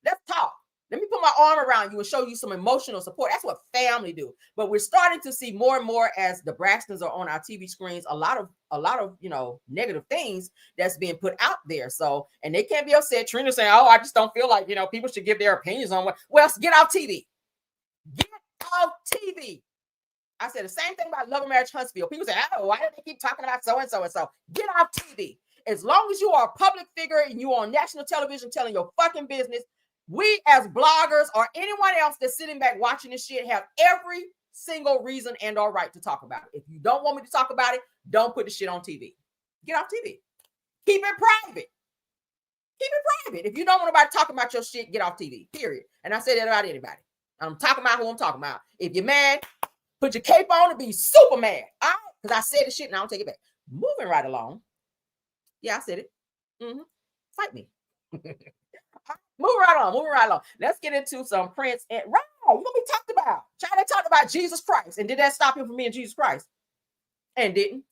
Speaker 1: Let's talk. Let me put my arm around you and show you some emotional support. That's what family do. But we're starting to see more and more as the Braxtons are on our TV screens, a lot of negative things that's being put out there. So, and they can't be upset. Trina saying, oh, I just don't feel like, people should give their opinions on what. Well, get off TV. Get off TV. I said the same thing about Love and Marriage Huntsville. People say, oh, why do they keep talking about so and so and so? Get off TV. As long as you are a public figure and you are on national television telling your fucking business, we as bloggers or anyone else that's sitting back watching this shit have every single reason and or right to talk about it. If you don't want me to talk about it, don't put the shit on TV. Get off TV. Keep it private. Keep it private. If you don't want nobody talking about your shit, get off TV, period. And I say that about anybody. I'm talking about who I'm talking about. If you're mad, put your cape on and be super mad. All right? Because I said the shit and I don't take it back. Moving right along. Yeah, I said it. Fight me. Moving right along. Let's get into some Prince and right. What we talked about? They talked about Jesus Christ, and did that stop him from being Jesus Christ? And didn't.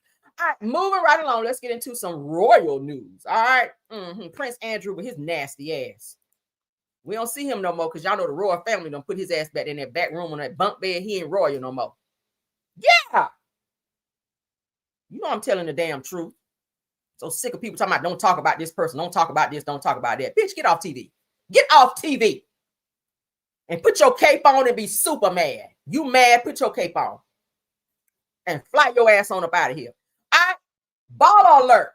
Speaker 1: All right, moving right along. Let's get into some royal news. All right, Prince Andrew with his nasty ass. We don't see him no more because y'all know the royal family don't put his ass back in that back room on that bunk bed. He ain't royal no more. Yeah, I'm telling the damn truth. So sick of people talking about don't talk about this person, don't talk about this, don't talk about that. Bitch, get off TV. Get off TV and put your cape on and be super mad. You mad, put your cape on and fly your ass on up out of here. All right, ball alert.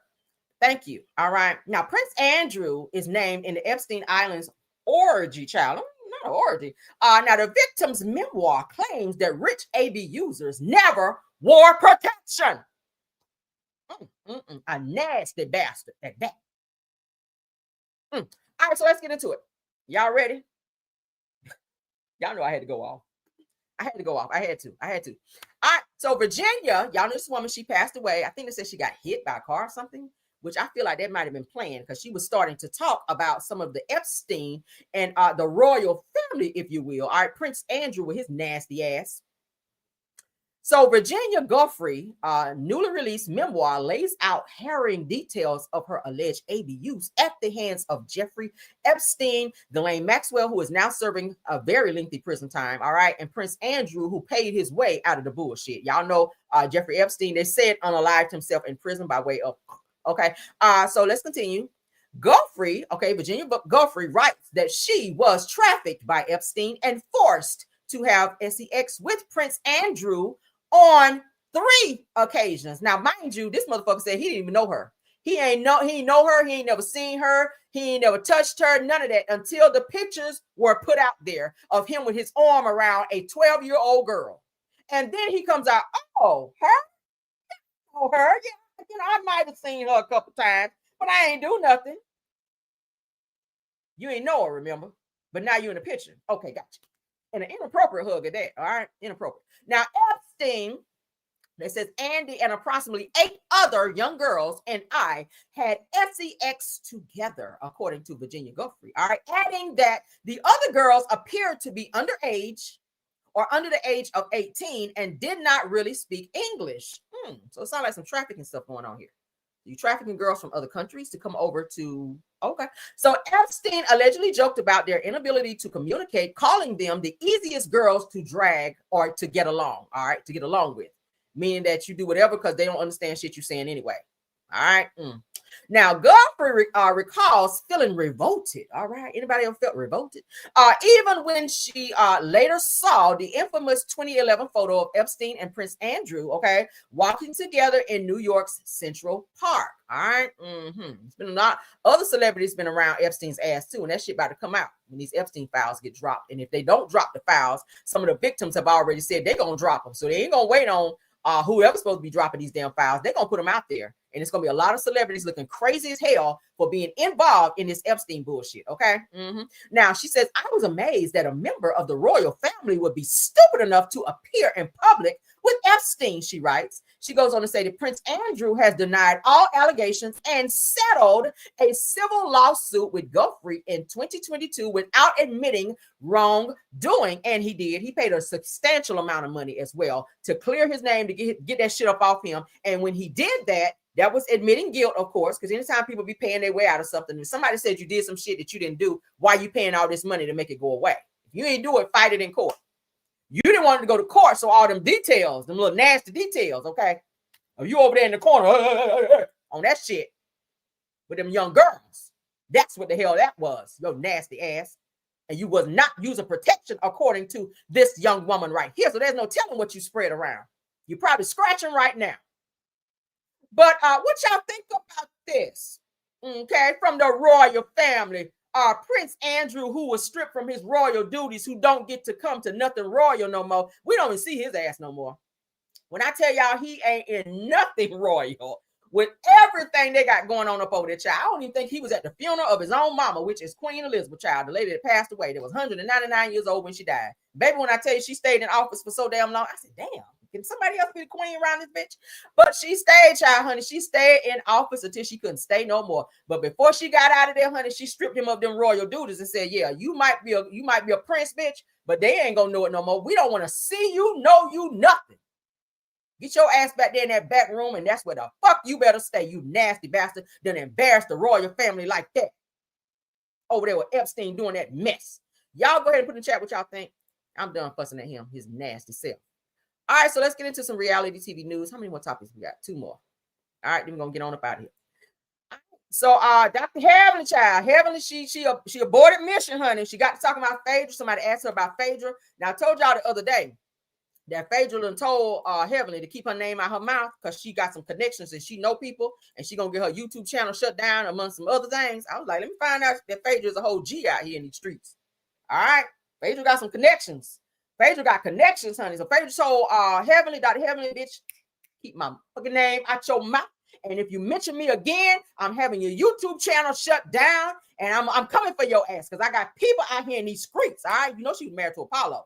Speaker 1: Thank you. All right. Now, Prince Andrew is named in the Epstein Islands orgy, child. Not an orgy. Now, the victim's memoir claims that rich AB users never wore protection. A nasty bastard at that. All right, so let's get into it. Y'all ready? Y'all know I had to go off. I had to. All right, so Virginia, y'all know this woman, she passed away. I think they said she got hit by a car or something, which I feel like that might have been planned because she was starting to talk about some of the Epstein and the royal family, if you will. All right, Prince Andrew with his nasty ass. So Virginia Guthrie, newly released memoir, lays out harrowing details of her alleged abuse at the hands of Jeffrey Epstein, Ghislaine Maxwell, who is now serving a very lengthy prison time, all right, and Prince Andrew, who paid his way out of the bullshit. Y'all know Jeffrey Epstein, they said unalived himself in prison by way of, okay. So let's continue. Guthrie, okay, Virginia Guthrie writes that she was trafficked by Epstein and forced to have sex with Prince Andrew on 3 occasions. Now, mind you, this motherfucker said he didn't even know her. He ain't know her. He ain't never seen her. He ain't never touched her. None of that until the pictures were put out there of him with his arm around a 12-year-old girl. And then he comes out, oh, her? Oh, her? Yeah, I might have seen her a couple times, but I ain't do nothing. You ain't know her, remember? But now you're in the picture. Okay, gotcha. And an inappropriate hug at that, all right? Inappropriate. Now, Epstein, that says Andy and approximately 8 other young girls and I had sex together, according to Virginia Guthrie, all right? Adding that the other girls appeared to be underage or under the age of 18 and did not really speak English. So it sounds like some trafficking stuff going on here. You trafficking girls from other countries to come over to, okay. So Epstein allegedly joked about their inability to communicate, calling them the easiest girls to drag or to get along, all right, to get along with. Meaning that you do whatever because they don't understand shit you're saying anyway, all right? Now, Guthrie recalls feeling revolted, all right? Anybody ever felt revolted? Even when she later saw the infamous 2011 photo of Epstein and Prince Andrew, okay, walking together in New York's Central Park, all right? It's been a lot. Other celebrities been around Epstein's ass too, and that shit about to come out when these Epstein files get dropped. And if they don't drop the files, some of the victims have already said they're going to drop them. So they ain't going to wait on whoever's supposed to be dropping these damn files. They're going to put them out there. And it's going to be a lot of celebrities looking crazy as hell for being involved in this Epstein bullshit, okay? Now, she says, I was amazed that a member of the royal family would be stupid enough to appear in public with Epstein, she writes. She goes on to say that Prince Andrew has denied all allegations and settled a civil lawsuit with Guthrie in 2022 without admitting wrongdoing. And he did. He paid a substantial amount of money as well to clear his name, to get that shit up off him. And when he did that, that was admitting guilt, of course, because anytime people be paying their way out of something, if somebody said you did some shit that you didn't do, why are you paying all this money to make it go away? If you ain't do it, fight it in court. You didn't want to go to court, so all them details, them little nasty details, okay? You over there in the corner on that shit with them young girls. That's what the hell that was, your nasty ass. And you was not using protection according to this young woman right here. So there's no telling what you spread around. You're probably scratching right now. But what y'all think about this? Okay, from the royal family. Prince Andrew, who was stripped from his royal duties, who don't get to come to nothing royal no more. We don't even see his ass no more. When I tell y'all he ain't in nothing royal, with everything they got going on up over there, child. I don't even think he was at the funeral of his own mama, which is Queen Elizabeth, child, the lady that passed away. That was 199 years old when she died. Baby, when I tell you she stayed in office for so damn long, I said, damn. Can somebody else be the queen around this bitch? But she stayed, child, honey. She stayed in office until she couldn't stay no more. But before she got out of there, honey, she stripped him of them royal duties and said, yeah, you might be a prince, bitch, but they ain't gonna know it no more. We don't want to see you, know you, nothing. Get your ass back there in that back room, and that's where the fuck you better stay, you nasty bastard. Done embarrass the royal family like that. Over there with Epstein doing that mess. Y'all go ahead and put in the chat what y'all think. I'm done fussing at him, his nasty self. All right, so let's get into some reality TV news. How many more topics we got? 2 more. All right, then we're gonna get on up out of here. So Dr. Heavenly, child, Heavenly, she aborted mission, honey. She got to talking about Phaedra. Somebody asked her about Phaedra. Now I told y'all the other day that Phaedra done told Heavenly to keep her name out her mouth because she got some connections and she know people and she gonna get her YouTube channel shut down among some other things. I was like, let me find out that Phaedra is a whole G out here in these streets. All right, Phaedra got some connections. Phaedra got connections, honey. So Phaedra told Heavenly, Dr. Heavenly, bitch, keep my fucking name out your mouth. And if you mention me again, I'm having your YouTube channel shut down, and I'm coming for your ass because I got people out here in these streets. All right, you know she was married to Apollo,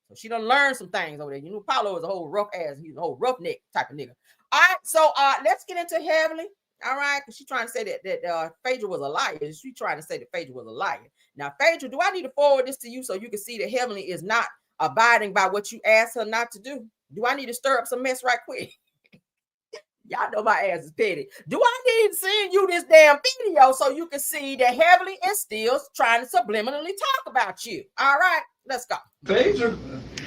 Speaker 1: so she done learned some things over there. You know Apollo is a whole rough ass, he's a whole roughneck type of nigga. All right, so let's get into Heavenly. All right, because she's trying to say that Phaedra was a liar. She's trying to say that Phaedra was a liar. Now, Phaedra, do I need to forward this to you so you can see that Heavenly is not abiding by what you asked her not to do? Do I need to stir up some mess right quick? Y'all know my ass is petty. Do I need to send you this damn video so you can see that Heavenly is still trying to subliminally talk about you? All right, let's go.
Speaker 9: Phaedra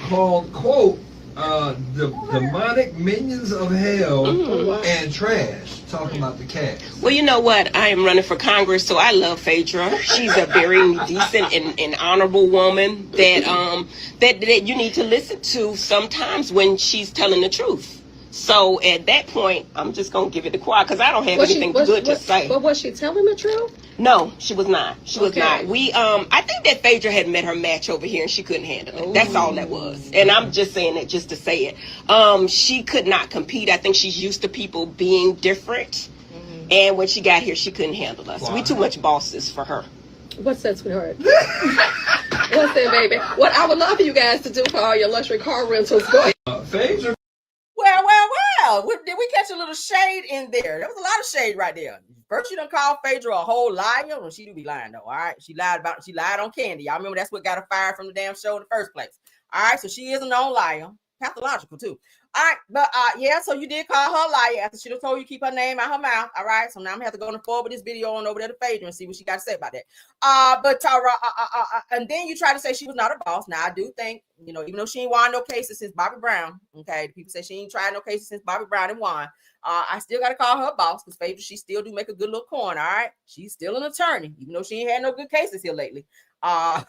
Speaker 9: called, quote,
Speaker 17: the demonic minions of hell and trash talking about the cast.
Speaker 18: Well, you know what? I am running for Congress, so I love Phaedra. She's a very decent and honorable woman that you need to listen to sometimes when she's telling the truth. So at that point, I'm just gonna give it the quiet because I don't have anything good to say.
Speaker 19: But was she telling the truth?
Speaker 18: No, she was not. She was not. We I think that Phaedra had met her match over here and she couldn't handle it. That's all that was. And I'm just saying that just to say it. She could not compete. I think she's used to people being different. And when she got here, she couldn't handle us. We too much bosses for her.
Speaker 19: What's that, sweetheart? What's that, baby? What I would love for you guys to do for all your luxury car rentals. Go ahead.
Speaker 17: Phaedra.
Speaker 1: Well. Did we catch a little shade in there? There was a lot of shade right there. First, you done called Phaedra a whole liar. Well, she do be lying though. All right, she lied on Candy. Y'all remember that's what got her fired from the damn show in the first place. All right, so she is a known liar, pathological too. All right, but yeah, so you did call her a liar after she done told you keep her name out her mouth. All right, so now I'm gonna have to go and forward this video on over there to Phaedra and see what she got to say about that. But and then you try to say she was not a boss. Now I do think, you know, even though she ain't won no cases since Bobby Brown, okay, people say she ain't tried no cases since Bobby Brown and won. I still gotta call her a boss because Phaedra, she still do make a good little coin. All right, she's still an attorney, even though she ain't had no good cases here lately. Let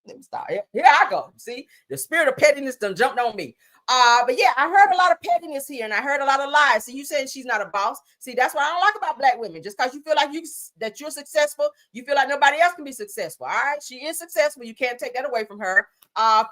Speaker 1: me start. Here I go. See, the spirit of pettiness done jumped on me. But yeah, I heard a lot of pettiness here, and I heard a lot of lies. So you saying she's not a boss? See, that's what I don't like about black women. Just because you feel like you're successful, you feel like nobody else can be successful. All right, she is successful. You can't take that away from her.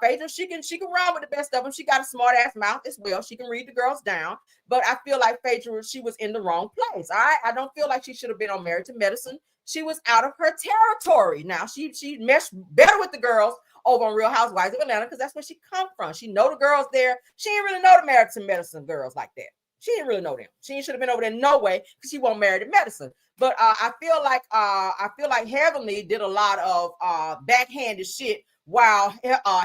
Speaker 1: Phaedra, she can run with the best of them. She got a smart ass mouth as well. She can read the girls down. But I feel like Phaedra, she was in the wrong place. All right, I don't feel like she should have been on Married to Medicine. She was out of her territory. Now she meshed better with the girls over on Real Housewives of Atlanta because that's where she come from. She know the girls there. She didn't really know the Married to Medicine girls like that. She didn't really know them. She should have been over there no way because she wasn't Married to Medicine. But I feel like Heavenly did a lot of backhanded shit while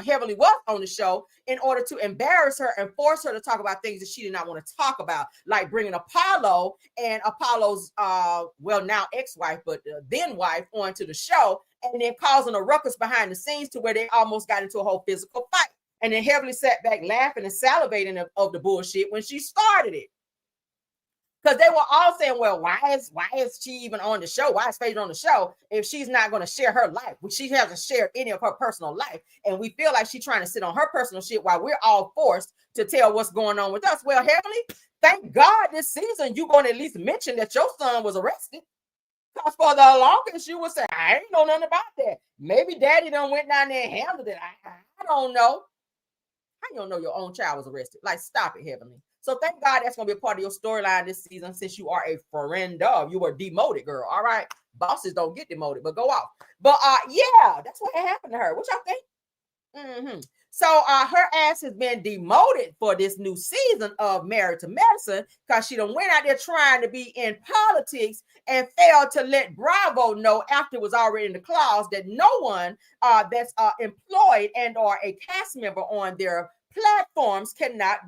Speaker 1: Heavenly was on the show in order to embarrass her and force her to talk about things that she did not want to talk about, like bringing Apollo and Apollo's now ex-wife, but then wife onto the show, and then causing a ruckus behind the scenes to where they almost got into a whole physical fight. And then Heavenly sat back laughing and salivating of the bullshit when she started it. Because they were all saying, well, why is she even on the show? Why is Phaedra on the show if she's not going to share her life? She hasn't shared any of her personal life. And we feel like she's trying to sit on her personal shit while we're all forced to tell what's going on with us. Well, Heavenly, thank God this season you're going to at least mention that your son was arrested. Because for the longest you would say, I ain't know nothing about that. Maybe daddy done went down there and handled it. I don't know. How you don't know your own child was arrested? Like, stop it, Heavenly. So thank God that's going to be a part of your storyline this season since you are a friend of. You were demoted, girl. All right. Bosses don't get demoted, but go off. But yeah, that's what happened to her. What y'all think? So her ass has been demoted for this new season of Married to Medicine because she done went out there trying to be in politics and failed to let Bravo know after it was already in the clause that no one that's employed and or a cast member on their platforms cannot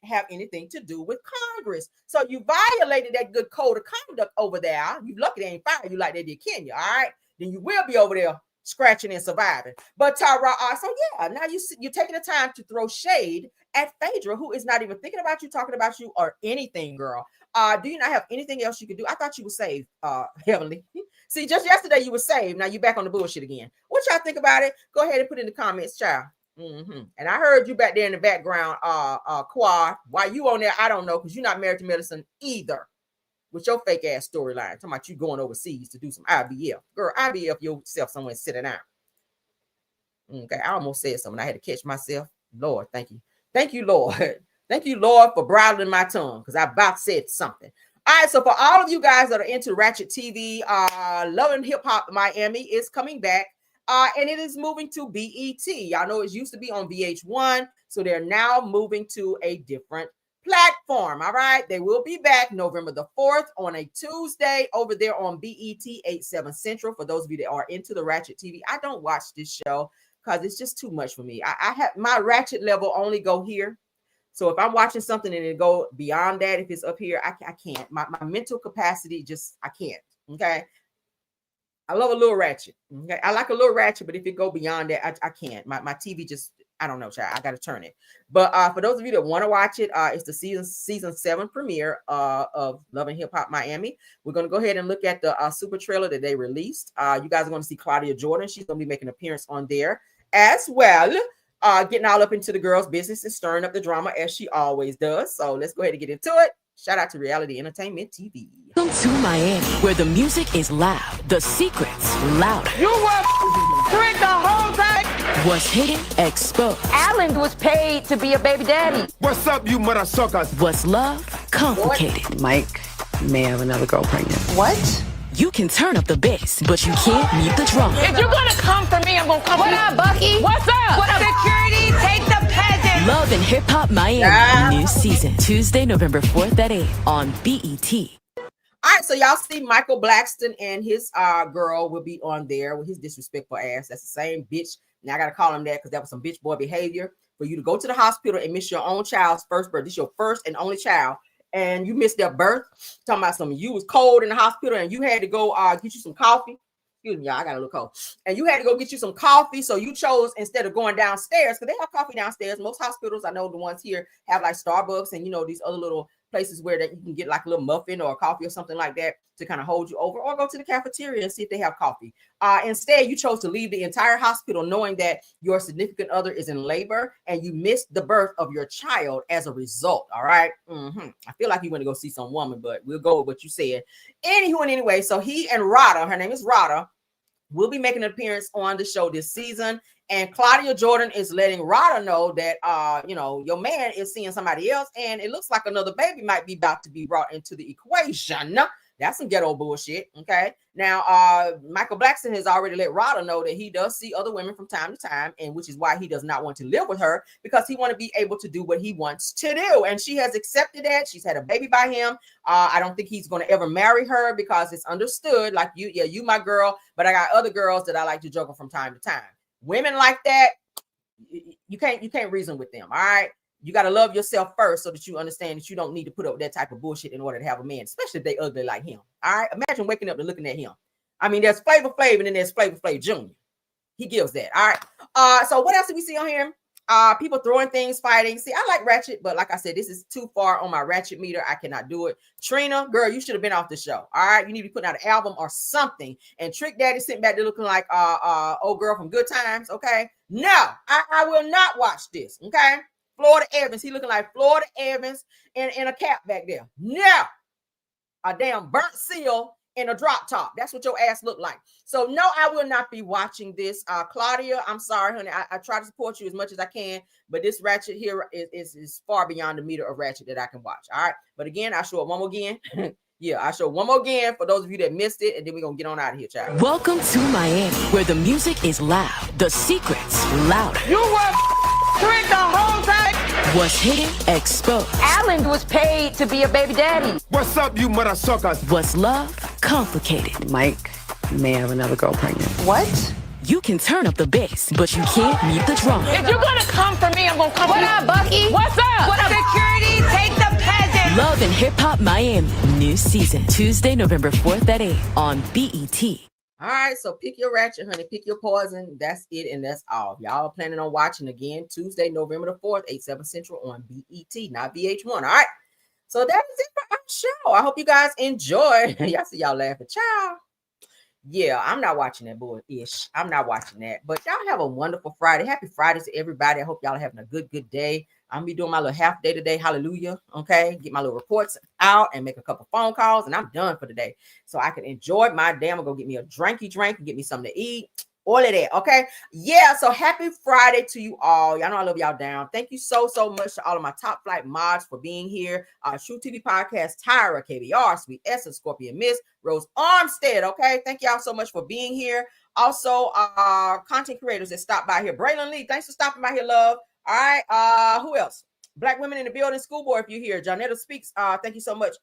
Speaker 1: have anything to do with Congress. So you violated that good code of conduct over there. You lucky they ain't fired you like they did Kenya. All right, then you will be over there scratching and surviving. But Tara, so yeah, now you're taking the time to throw shade at Phaedra, who is not even thinking about you, talking about you, or anything, girl. Do you not have anything else you could do? I thought you were saved, Heavenly. See, just yesterday you were saved. Now you're back on the bullshit again. What y'all think about it? Go ahead and put in the comments, child. And I heard you back there in the background, Quad. Why you on there? I don't know, because you're not Married to Medicine either. With your fake ass storyline, talking about you going overseas to do some IVF. Girl, IVF yourself somewhere sitting down. Okay, I almost said something. I had to catch myself. Lord, thank you. Thank you, Lord. Thank you, Lord, for bridling my tongue, because I about said something. All right, so for all of you guys that are into Ratchet TV, Love and Hip Hop Miami is coming back. And it is moving to BET. Y'all know it used to be on VH1, so they're now moving to a different platform. All right, they will be back November the 4th on a Tuesday over there on BET 8/7 Central. For those of you that are into the Ratchet TV, I don't watch this show because it's just too much for me. I have my Ratchet level only go here. So if I'm watching something and it go beyond that, if it's up here, I can't. My mental capacity just, I can't. Okay. I love a little Ratchet. Okay, I like a little Ratchet, but if it go beyond that, I can't. My TV just I don't know, child. I gotta turn it. But for those of you that want to watch it, it's the season 7 premiere of Love and Hip Hop Miami. We're gonna go ahead and look at the super trailer that they released. You guys are gonna see Claudia Jordan. She's gonna be making an appearance on there as well. Getting all up into the girls' business and stirring up the drama as she always does. So let's go ahead and get into it. Shout out to Reality Entertainment TV.
Speaker 20: Welcome to Miami, where the music is loud, the secrets louder.
Speaker 21: You were tricked the whole time.
Speaker 20: What's hidden, exposed.
Speaker 21: Alan was paid to be a baby daddy.
Speaker 10: What's up, you mother suckers?
Speaker 20: What's love, complicated.
Speaker 22: Mike may have another girl pregnant.
Speaker 20: What? You can turn up the bass, but you can't mute the drama.
Speaker 21: If you're gonna come for me, I'm gonna come for you. What up, Bucky? What's up? What up? Security, take the peasant.
Speaker 20: Love and Hip Hop Miami, new season, Tuesday, November 4th at 8 on BET.
Speaker 1: All right, so y'all see Michael Blackston and his girl will be on there with his disrespectful ass. That's the same bitch. Now I gotta call him that because that was some bitch boy behavior for you to go to the hospital and miss your own child's first birth. This is your first and only child, and you missed their birth. Talking about some you was cold in the hospital and you had to go get you some coffee. Excuse me, y'all, I got a little cold. And you had to go get you some coffee, so you chose instead of going downstairs, because they have coffee downstairs. Most hospitals, I know the ones here, have like Starbucks and these other little places where that you can get like a little muffin or a coffee or something like that to kind of hold you over, or go to the cafeteria and see if they have coffee. Instead, you chose to leave the entire hospital knowing that your significant other is in labor and you missed the birth of your child as a result. All right. I feel like you want to go see some woman, but we'll go with what you said. Anywho, and anyway, so he and Rada, her name is Rada, will be making an appearance on the show this season. And Claudia Jordan is letting Rada know that, your man is seeing somebody else, and it looks like another baby might be about to be brought into the equation. That's some ghetto bullshit. Okay. Now, Michael Blackston has already let Rada know that he does see other women from time to time, and which is why he does not want to live with her, because he want to be able to do what he wants to do. And she has accepted that. She's had a baby by him. I don't think he's going to ever marry her because it's understood, like you my girl, but I got other girls that I like to juggle from time to time. Women like that, you can't reason with them. All right. You got to love yourself first so that you understand that you don't need to put up that type of bullshit in order to have a man, especially if they ugly like him. All right. Imagine waking up and looking at him. I mean, there's Flavor Flav and then there's Flavor Flav Jr. He gives that. All right. So what else do we see on here? People throwing things, fighting. See, I like Ratchet, but like I said, this is too far on my Ratchet meter. I cannot do it. Trina, girl, you should have been off the show. All right. You need to be putting out an album or something. And Trick Daddy sitting back there looking like old girl from Good Times. Okay. No, I will not watch this. Okay. Florida Evans, he looking like Florida Evans in a cap back there. No, a damn burnt seal in a drop top. That's what your ass look like. So no, I will not be watching this. Claudia, I'm sorry, honey. I try to support you as much as I can, but this Ratchet here is far beyond the meter of Ratchet that I can watch. All right. But again, I'll show it one more again. Yeah, I'll show one more again for those of you that missed it, and then we're going to get on out of here, child.
Speaker 20: Welcome to Miami, where the music is loud, the secrets louder.
Speaker 21: You were tricked the whole time.
Speaker 20: What's hidden, exposed.
Speaker 21: Alan was paid to be a baby daddy.
Speaker 10: What's up, you mother suckers?
Speaker 20: What's love, complicated.
Speaker 22: Mike may have another girl pregnant.
Speaker 20: What? You can turn up the bass, but you can't mute the drama.
Speaker 21: If you're gonna come for me, I'm gonna come for you. What up, Bucky? What's up? What up? Security, take the peasant.
Speaker 20: Love and Hip Hop Miami, new season, Tuesday, November 4th at 8 on BET.
Speaker 1: All right, so pick your Ratchet, honey. Pick your poison. That's it, and that's all. Y'all are planning on watching again Tuesday, November the 4th, 8/7 Central on BET, not VH1. All right, so that is it for our show. I hope you guys enjoy. Y'all see y'all laughing, child. Yeah, I'm not watching that bull-ish. I'm not watching that. But y'all have a wonderful Friday. Happy Friday to everybody. I hope y'all are having a good day. I'm be doing my little half day today. Hallelujah. Okay. Get my little reports out and make a couple phone calls, and I'm done for the day. So I can enjoy my day. I'm gonna go get me a drinky drink and get me something to eat. All of that. Okay. Yeah. So happy Friday to you all. Y'all know I love y'all down. Thank you so much to all of my top flight mods for being here. True TV Podcast, Tyra, KBR, Sweet Essence, Scorpion Miss, Rose Armstead. Okay. Thank y'all so much for being here. Also, content creators that stopped by here. Braylon Lee, thanks for stopping by here, love. All right. Who else? Black Women in the Building, Schoolboy, if you're here. Janetta Speaks. Thank you so much.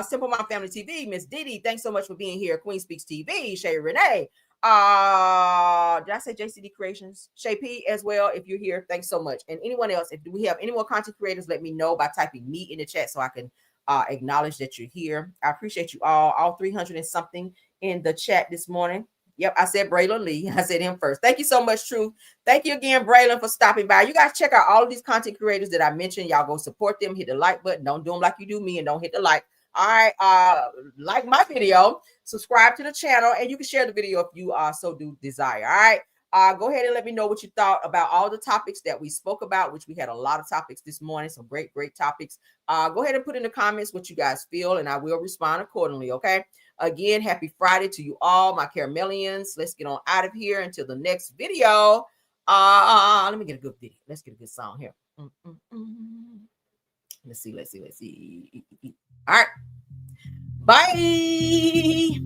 Speaker 1: Simple Mom Family TV, Miss Didi, thanks so much for being here. Queen Speaks TV, Shay Renee. Did I say JCD Creations? Shay P as well, if you're here. Thanks so much. And anyone else, if we have any more content creators, let me know by typing me in the chat so I can acknowledge that you're here. I appreciate you all 300 and something in the chat this morning. Yep, I said Braylon Lee. I said him first. Thank you so much, Truth. Thank you again, Braylon, for stopping by. You guys check out all of these content creators that I mentioned. Y'all go support them. Hit the like button. Don't do them like you do me and don't hit the like. All right, like my video, subscribe to the channel, and you can share the video if you so do desire. All right. Go ahead and let me know what you thought about all the topics that we spoke about, which we had a lot of topics this morning, some great topics. Go ahead and put in the comments what you guys feel, and I will respond accordingly, okay? Again, happy Friday to you all, my Caramelians. Let's get on out of here until the next video. Let me get a good video. Let's get a good song here. Let's see. All right. Bye.